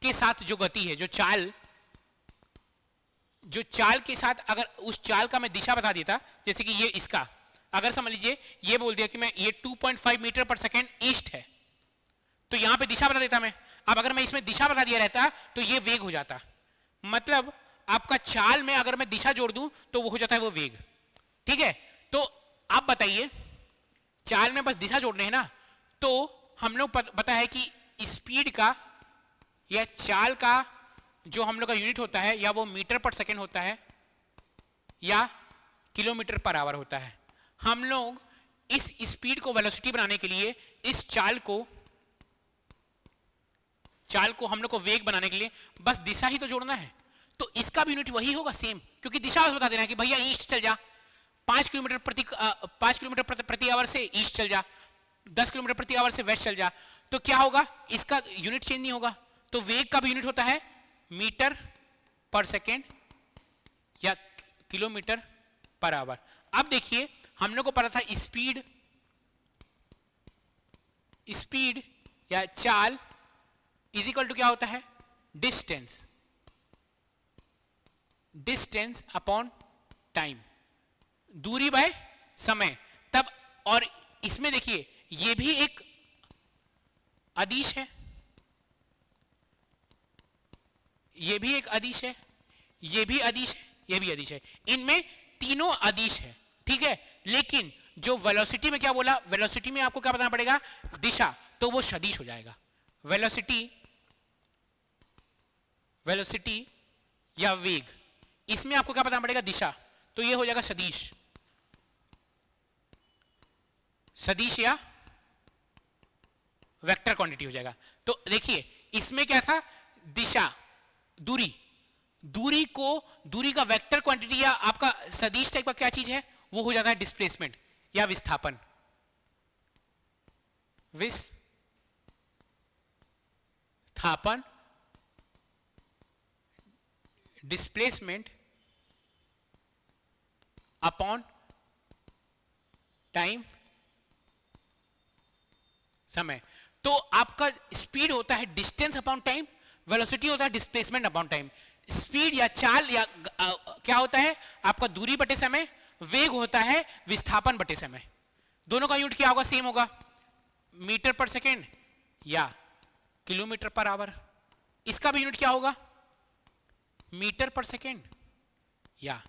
के साथ जो गति है, जो चाल के साथ, अगर उस चाल का मैं दिशा बता देता, जैसे कि ये इसका, अगर समझ लीजिए ये बोल दिया कि मैं ये 2.5 मीटर पर सेकेंड ईस्ट है, तो यहां पे दिशा बता देता मैं। अब अगर मैं इसमें दिशा बता दिया रहता तो ये वेग हो जाता। मतलब आपका चाल में अगर मैं दिशा जोड़ दूं तो वो हो जाता है वो वेग, ठीक है। तो आप बताइए, चाल में बस दिशा जोड़ने हैं ना, तो हम लोग पता है कि स्पीड का या चाल का जो हम लोग का यूनिट होता है, या वो मीटर पर सेकेंड होता है या किलोमीटर पर आवर होता है। हम लोग इस स्पीड को वेलोसिटी बनाने के लिए इस चाल को हम लोग को वेग बनाने के लिए बस दिशा ही तो जोड़ना है। तो इसका भी यूनिट वही होगा सेम, क्योंकि दिशा बता देना है कि भैया ईस्ट चल जा, 5 किलोमीटर प्रति आवर से ईस्ट चल जा, 10 किलोमीटर प्रति आवर से वेस्ट चल जा। तो क्या होगा? इसका यूनिट चेंज नहीं होगा। तो वेग का भी यूनिट होता है मीटर पर सेकेंड या किलोमीटर पर आवर। अब देखिए, हम लोग को पता था स्पीड या चाल इज इक्वल टू क्या होता है, डिस्टेंस, डिस्टेंस अपॉन टाइम, दूरी बाय समय। तब और इसमें देखिए ये भी एक अदिश है, ये भी एक अदिश है, ये भी अदिश है, ये भी अदिश है, इनमें तीनों अदिश है, ठीक है। लेकिन जो वेलोसिटी में क्या बोला, वेलोसिटी में आपको क्या बताना पड़ेगा, दिशा, तो वो सदिश हो जाएगा। वेलोसिटी, वेलोसिटी या वेग, इसमें आपको क्या बताना पड़ेगा, दिशा, तो ये हो जाएगा सदिश, सदिश या वेक्टर क्वांटिटी हो जाएगा। तो देखिए इसमें क्या था, दिशा, दूरी, दूरी को, दूरी का वेक्टर क्वांटिटी या आपका सदिश टाइप का क्या चीज है, वो हो जाता है डिस्प्लेसमेंट या विस्थापन, विस्थापन, डिस्प्लेसमेंट अपॉन टाइम, समय। तो आपका स्पीड होता है डिस्टेंस अपॉन टाइम, वेलोसिटी होता है डिस्प्लेसमेंट अपॉन टाइम। स्पीड या चाल या क्या होता है आपका दूरी बटे समय, वेग होता है विस्थापन बटे समय। दोनों का यूनिट क्या होगा, सेम होगा, मीटर पर सेकेंड या किलोमीटर पर आवर। इसका भी यूनिट क्या होगा, मीटर पर सेकेंड या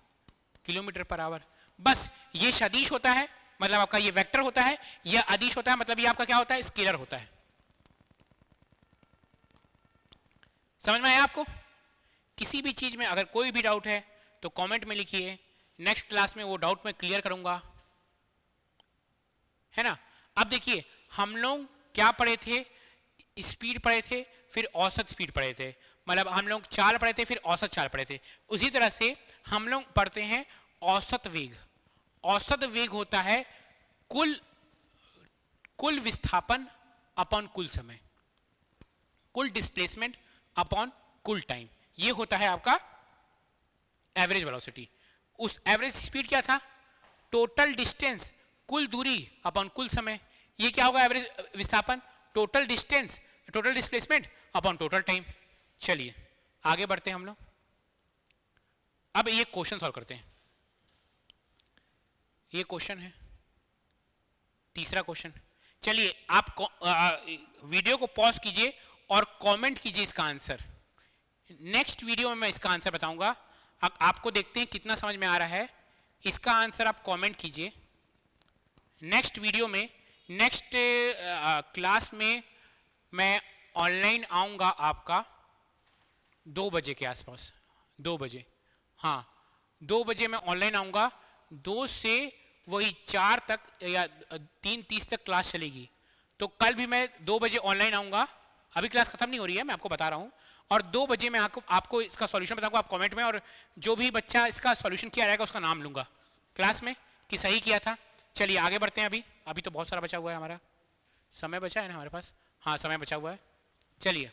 किलोमीटर पर आवर। बस ये सदिश होता है, मतलब आपका ये वेक्टर होता है, यह अदिश होता है, मतलब ये आपका क्या होता है, स्केलर होता है। समझ में आया आपको? किसी भी चीज में अगर कोई भी डाउट है तो कमेंट में लिखिए, नेक्स्ट क्लास में वो डाउट मैं क्लियर करूंगा, है ना। अब देखिए हम लोग क्या पढ़े थे, स्पीड पढ़े थे, फिर औसत स्पीड पढ़े थे, मतलब हम लोग चाल पढ़े थे, फिर औसत चाल पढ़े थे। उसी तरह से हम लोग पढ़ते हैं औसत वेग। औसत वेग होता है कुल विस्थापन अपॉन कुल समय, कुल डिस्प्लेसमेंट अपॉन कुल टाइम, ये होता है आपका एवरेज वेलोसिटी। उस एवरेज स्पीड क्या था, टोटल डिस्टेंस, कुल दूरी अपॉन कुल समय। ये क्या होगा एवरेज विस्थापन, total distance, total displacement upon total time. चलिए आगे बढ़ते हैं हम लोग। अब ये क्वेश्चन सॉल्व करते हैं। ये क्वेश्चन है तीसरा क्वेश्चन। चलिए आप वीडियो को पॉज कीजिए और कमेंट कीजिए इसका आंसर। नेक्स्ट वीडियो में मैं इसका आंसर बताऊंगा। आपको देखते हैं कितना समझ में आ रहा है। इसका आंसर आप कमेंट कीजिए। नेक्स्ट वीडियो में, नेक्स्ट क्लास में मैं ऑनलाइन आऊंगा आपका 2 बजे के आसपास, 2 बजे, हाँ 2 बजे मैं ऑनलाइन आऊंगा। 2 से वही 4 तक या 3:30 तक क्लास चलेगी। तो कल भी मैं 2 बजे ऑनलाइन आऊंगा। अभी क्लास खत्म नहीं हो रही है, मैं आपको बता रहा हूँ। और 2 बजे मैं आपको इसका सॉल्यूशन बताऊंगा। आप कमेंट में, और जो भी बच्चा इसका सॉल्यूशन किया रहेगा उसका नाम लूंगा क्लास में कि सही किया था। चलिए आगे बढ़ते हैं। अभी तो बहुत सारा बचा हुआ है, हमारा समय बचा है ना हमारे पास, हाँ समय बचा हुआ है। चलिए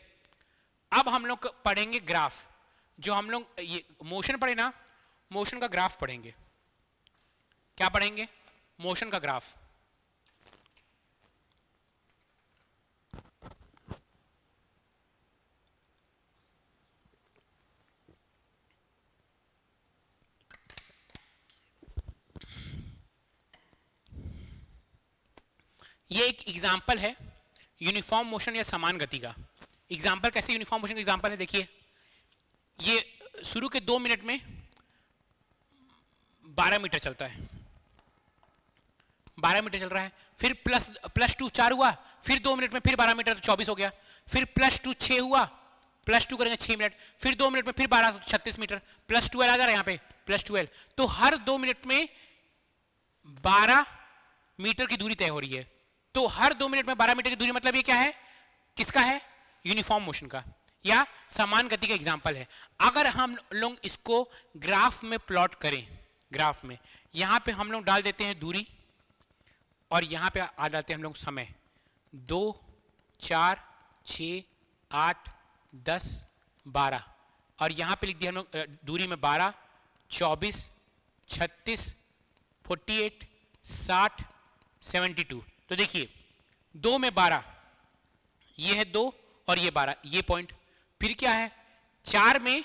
अब हम लोग पढ़ेंगे ग्राफ। जो हम लोग ये मोशन पढ़े ना, मोशन का ग्राफ पढ़ेंगे। क्या पढ़ेंगे, मोशन का ग्राफ। ये एक एग्जाम्पल है यूनिफॉर्म मोशन या समान गति का। एग्जाम्पल कैसे यूनिफॉर्म मोशन का एग्जाम्पल है, देखिए ये शुरू के 2 मिनट में 12 मीटर चलता है, 12 मीटर चल रहा है। फिर +2 4 हुआ, फिर 2 मिनट में फिर 12 मीटर तो 24 हो गया। फिर +2 6 हुआ, +2 करेंगे 6 मिनट, फिर 2 मिनट में फिर 12 तो 36 मीटर, +12 आ जा रहा है यहाँ पे +12। तो हर 2 मिनट में 12 मीटर की दूरी तय हो रही है। तो हर 2 मिनट में 12 मीटर की दूरी, मतलब ये क्या है, किसका है, यूनिफॉर्म मोशन का या समान गति का एग्जाम्पल है। अगर हम लोग इसको ग्राफ में प्लॉट करें, ग्राफ में यहां पे हम लोग डाल देते हैं दूरी और यहां पे आ जाते हैं हम लोग समय, 2 4 6 8 10 12, और यहां पे लिख दिया हम लोग दूरी में 12 24 36 48 60 72। तो देखिए 2 में 12, ये है 2 और ये 12, ये पॉइंट। फिर क्या है 4 में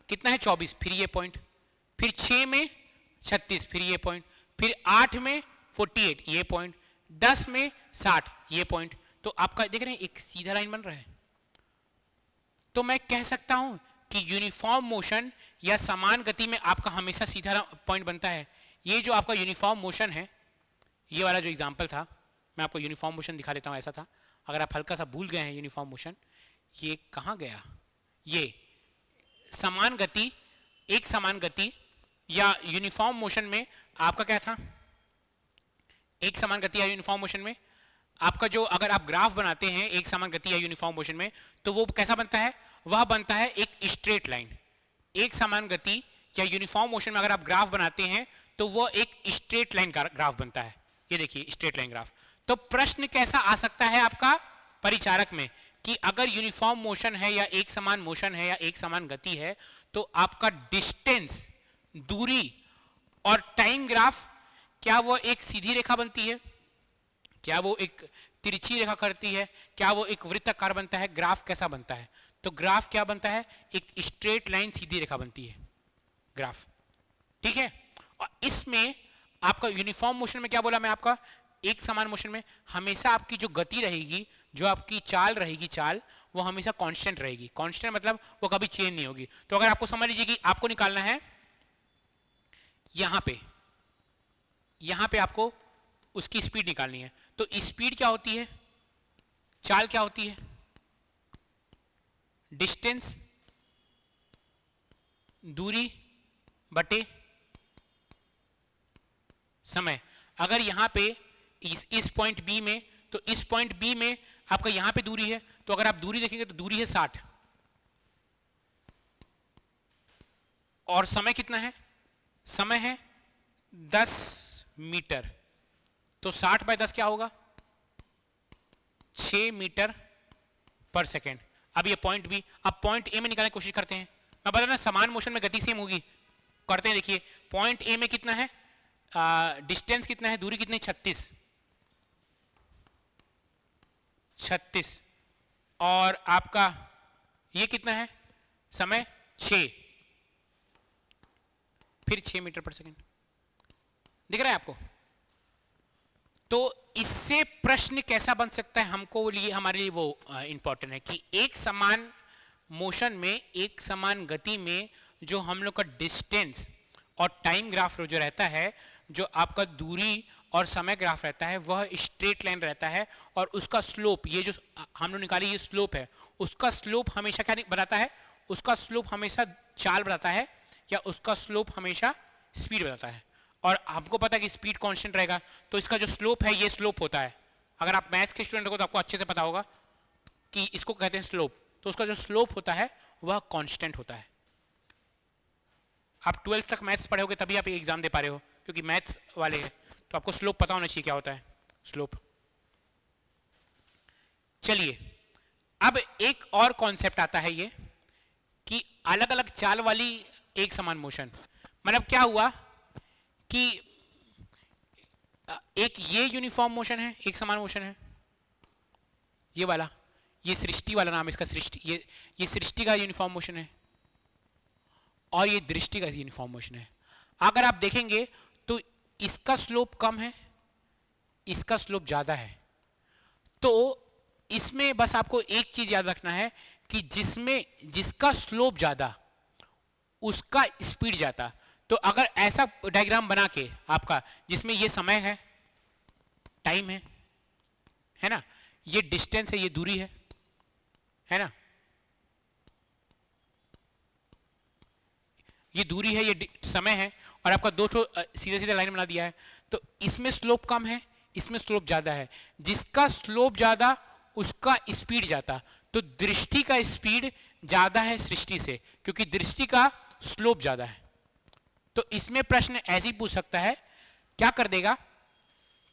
कितना है 24, फिर ये पॉइंट। फिर 6 में 36, फिर ये पॉइंट। फिर 8 में 48, ये पॉइंट। 10 में 60, ये पॉइंट। तो आपका देख रहे हैं एक सीधा लाइन बन रहा है। तो मैं कह सकता हूं कि यूनिफॉर्म मोशन या समान गति में आपका हमेशा सीधा पॉइंट बनता है। ये जो आपका यूनिफॉर्म मोशन है, ये वाला जो एग्जांपल था, मैं आपको यूनिफॉर्म मोशन दिखा देता हूं। ऐसा था, अगर आप हल्का सा भूल गए हैं यूनिफॉर्म मोशन, ये कहां गया, ये समान गति, एक समान गति या यूनिफॉर्म मोशन में आपका क्या था, एक समान गति या यूनिफॉर्म मोशन में आपका जो, अगर आप ग्राफ बनाते हैं एक समान गति या यूनिफॉर्म मोशन में, तो वो कैसा बनता है, वह बनता है एक स्ट्रेट लाइन। एक समान गति या यूनिफॉर्म मोशन में अगर आप ग्राफ बनाते हैं तो वो एक स्ट्रेट लाइन ग्राफ बनता है। ये देखिए स्ट्रेट लाइन ग्राफ। तो प्रश्न कैसा आ सकता है आपका परिचारक में कि अगर यूनिफॉर्म मोशन है या एक समान मोशन है या एक समान गति है, तो आपका डिस्टेंस, दूरी और टाइम ग्राफ, क्या वो एक सीधी रेखा बनती है, क्या वो एक तिरछी रेखा करती है, क्या वो एक वृत्ताकार बनता है, ग्राफ कैसा बनता है। तो ग्राफ क्या बनता है, एक स्ट्रेट लाइन सीधी रेखा बनती है ग्राफ, ठीक है। और इसमें आपका यूनिफॉर्म मोशन में क्या बोला मैं आपका, एक समान मोशन में हमेशा आपकी जो गति रहेगी, जो आपकी चाल रहेगी, चाल वो हमेशा कांस्टेंट रहेगी। कांस्टेंट मतलब वो कभी चेंज नहीं होगी। तो अगर आपको समझ लीजिए कि आपको निकालना है यहां पे आपको उसकी स्पीड निकालनी है, तो स्पीड क्या होती है, चाल क्या होती है, डिस्टेंस, दूरी बटे समय। अगर यहां पे इस पॉइंट बी में, तो इस पॉइंट बी में आपका यहां पे दूरी है, तो अगर आप दूरी देखेंगे तो दूरी है 60 और समय कितना है, समय है 10 मीटर। तो 60/10 क्या होगा, 6 मीटर पर सेकेंड। अब ये पॉइंट बी, अब पॉइंट ए में निकालने की कोशिश करते हैं। मैं बता रहा समान मोशन में गति सेम होगी, करते हैं। देखिए पॉइंट ए में कितना है, डिस्टेंस कितना है, दूरी कितनी, 36 और आपका ये कितना है, समय 6, फिर 6 मीटर पर सेकेंड। दिख रहा है आपको। तो इससे प्रश्न कैसा बन सकता है हमको लिए, हमारे लिए वो इंपॉर्टेंट है कि एक समान मोशन में, एक समान गति में जो हम लोग का डिस्टेंस और टाइम ग्राफ जो रहता है, जो आपका दूरी और समय ग्राफ रहता है, वह स्ट्रेट लाइन रहता है। और उसका स्लोप, ये जो हम लोग निकाली ये स्लोप है, उसका स्लोप हमेशा क्या बताता है, उसका स्लोप हमेशा चाल बताता है, या उसका स्लोप हमेशा स्पीड बताता है। और हमको पता है कि स्पीड कांस्टेंट रहेगा, तो इसका जो स्लोप है ये स्लोप होता है। अगर आप मैथ्स के स्टूडेंट हो तो आपको अच्छे से पता होगा कि इसको कहते हैं स्लोप। तो उसका जो स्लोप होता है वह कांस्टेंट होता है। आप 12th तक मैथ्स पढ़े होगे तभी आप एग्जाम दे पा रहे हो, क्योंकि मैथ्स वाले हैं तो आपको स्लोप पता होना चाहिए क्या होता है स्लोप। चलिए अब एक और कॉन्सेप्ट आता है ये कि अलग अलग चाल वाली एक समान मोशन। मतलब क्या हुआ कि एक ये यूनिफॉर्म मोशन है, एक समान मोशन है, ये वाला, ये सृष्टि वाला नाम इसका, सृष्टि, ये सृष्टि का यूनिफॉर्म मोशन है, और ये दृष्टि का यूनिफॉर्म मोशन है। अगर आप देखेंगे तो इसका स्लोप कम है, इसका स्लोप ज्यादा है। तो इसमें बस आपको एक चीज याद रखना है कि जिसका स्लोप ज्यादा उसका स्पीड ज्यादा। तो अगर ऐसा डायग्राम बना के आपका, जिसमें ये समय है, टाइम है ना, ये डिस्टेंस है, ये दूरी है ना, ये दूरी है, ये समय है, और आपका दो सीधे सीधे लाइन बना दिया है। तो इसमें स्लोप कम है, इसमें स्लोप ज्यादा है। जिसका स्लोप ज्यादा उसका स्पीड ज्यादा। तो दृष्टि का स्पीड ज्यादा है सृष्टि से, क्योंकि दृष्टि का स्लोप ज्यादा है। तो इसमें प्रश्न ऐसे ही पूछ सकता है, क्या कर देगा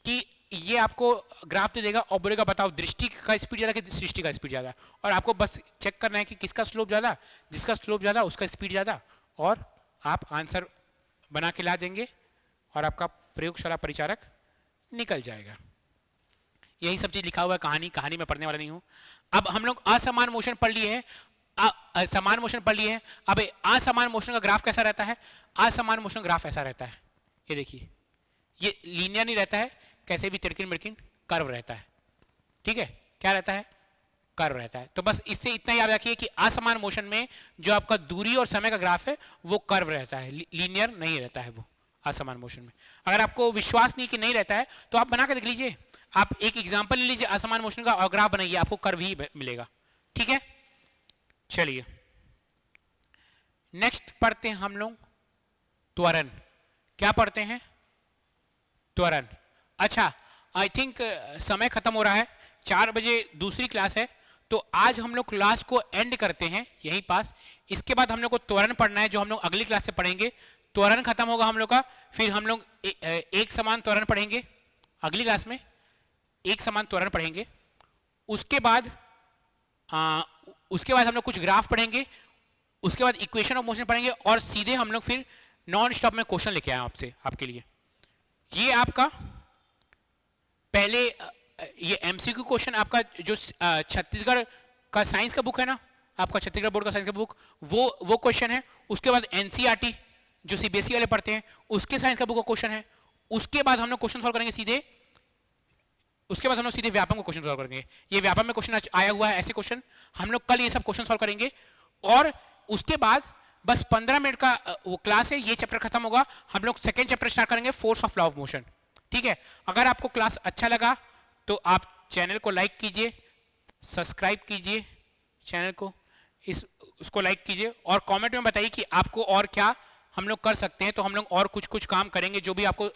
कि ये आपको ग्राफ दे देगा और बोलेगा बताओ दृष्टि का स्पीड ज्यादा कि सृष्टि का स्पीड ज्यादा, और आपको बस चेक करना है कि किसका स्लोप ज्यादा, जिसका स्लोप ज्यादा उसका स्पीड ज्यादा, और आप आंसर बना के ला देंगे और आपका प्रयोगशाला परिचारक निकल जाएगा। यही सब चीज लिखा हुआ है, कहानी में पढ़ने वाला नहीं हूं। अब हम लोग असमान मोशन पढ़ लिए है, समान मोशन पढ़ लिए है। अब असमान मोशन का ग्राफ कैसा रहता है? असमान मोशन ग्राफ ऐसा रहता है, ये देखिए, ये लीनियर नहीं रहता है, कैसे भी तिरकिन मिरकिन कर्व रहता है। ठीक है, क्या रहता है? कर्व रहता है। तो बस इससे इतना याद रखिए कि असमान मोशन में जो आपका दूरी और समय का ग्राफ है वो कर्व रहता है, लीनियर नहीं रहता है वो असमान मोशन में। अगर आपको विश्वास नहीं कि नहीं रहता है तो आप बना के देख लीजिए, आप एक एग्जांपल ले लीजिए असमान मोशन का और ग्राफ बनाइए, आपको कर्व ही मिलेगा। ठीक है, चलिए नेक्स्ट पढ़ते हैं हम लोग त्वरण। क्या पढ़ते हैं? त्वरण। अच्छा, आई थिंक समय खत्म हो रहा है, 4 बजे दूसरी क्लास है, तो आज हम लोग क्लास को एंड करते हैं यहीं पास। इसके बाद हम लोग को त्वरण पढ़ना है, जो हम लोग अगली क्लास से पढ़ेंगे। त्वरण खत्म होगा हम लोग का, फिर हम लोग एक समान त्वरण पढ़ेंगे अगली क्लास में, एक समान त्वरण पढ़ेंगे। उसके बाद हम लोग कुछ ग्राफ पढ़ेंगे, उसके बाद इक्वेशन ऑफ मोशन पढ़ेंगे, और सीधे हम लोग फिर नॉन स्टॉप में क्वेश्चन लेके आए आपसे, आपके लिए। ये आपका पहले ये एमसीक्यू क्वेश्चन आपका जो छत्तीसगढ़ का साइंस का बुक है ना, आपका छत्तीसगढ़ बोर्ड का साइंस का बुक, वो क्वेश्चन है। उसके बाद एनसीईआरटी जो सीबीएसई वाले पढ़ते हैं उसके साइंस का बुक का क्वेश्चन है। उसके बाद हम लोग क्वेश्चन सॉल्व करेंगे सीधे, उसके बाद हम लोग सीधे व्यापम को क्वेश्चन सॉल्व करेंगे। ये व्यापम में क्वेश्चन आया हुआ है, ऐसे क्वेश्चन हम लोग कल ये सब क्वेश्चन सॉल्व करेंगे। और उसके बाद बस 15 मिनट का वो क्लास है, ये चैप्टर खत्म होगा, हम लोग सेकंड चैप्टर स्टार्ट करेंगे, force of law of motion. ठीक है, अगर आपको क्लास अच्छा लगा तो आप चैनल को लाइक कीजिए, सब्सक्राइब कीजिए चैनल को, उसको लाइक कीजिए, और कमेंट में बताइए कि आपको और क्या हम लोग कर सकते हैं। तो हम लोग और कुछ काम करेंगे जो भी आपको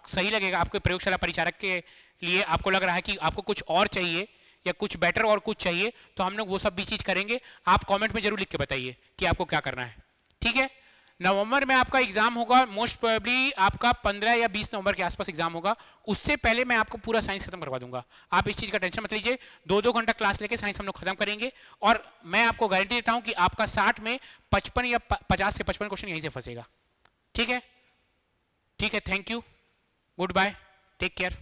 सही लगेगा। आपके प्रयोगशाला परिचारक के लिए आपको लग रहा है कि आपको कुछ और चाहिए या कुछ बेटर और कुछ चाहिए, तो हम लोग वो सब भी चीज़ करेंगे। आप कमेंट में जरूर लिख के बताइए कि आपको क्या करना है। ठीक है, नवंबर में आपका एग्जाम होगा, मोस्ट प्रोबेबली आपका 15 या 20 नवंबर के आसपास एग्जाम होगा। उससे पहले मैं आपको पूरा साइंस खत्म करवा दूंगा, आप इस चीज़ का टेंशन मत लीजिए। 2-2 घंटा क्लास लेके साइंस हम लोग खत्म करेंगे, और मैं आपको गारंटी देता हूं कि आपका 60 में 55 या 50 से 55 क्वेश्चन यहीं से फंसेगा। ठीक है, ठीक है, thank you, goodbye, take care.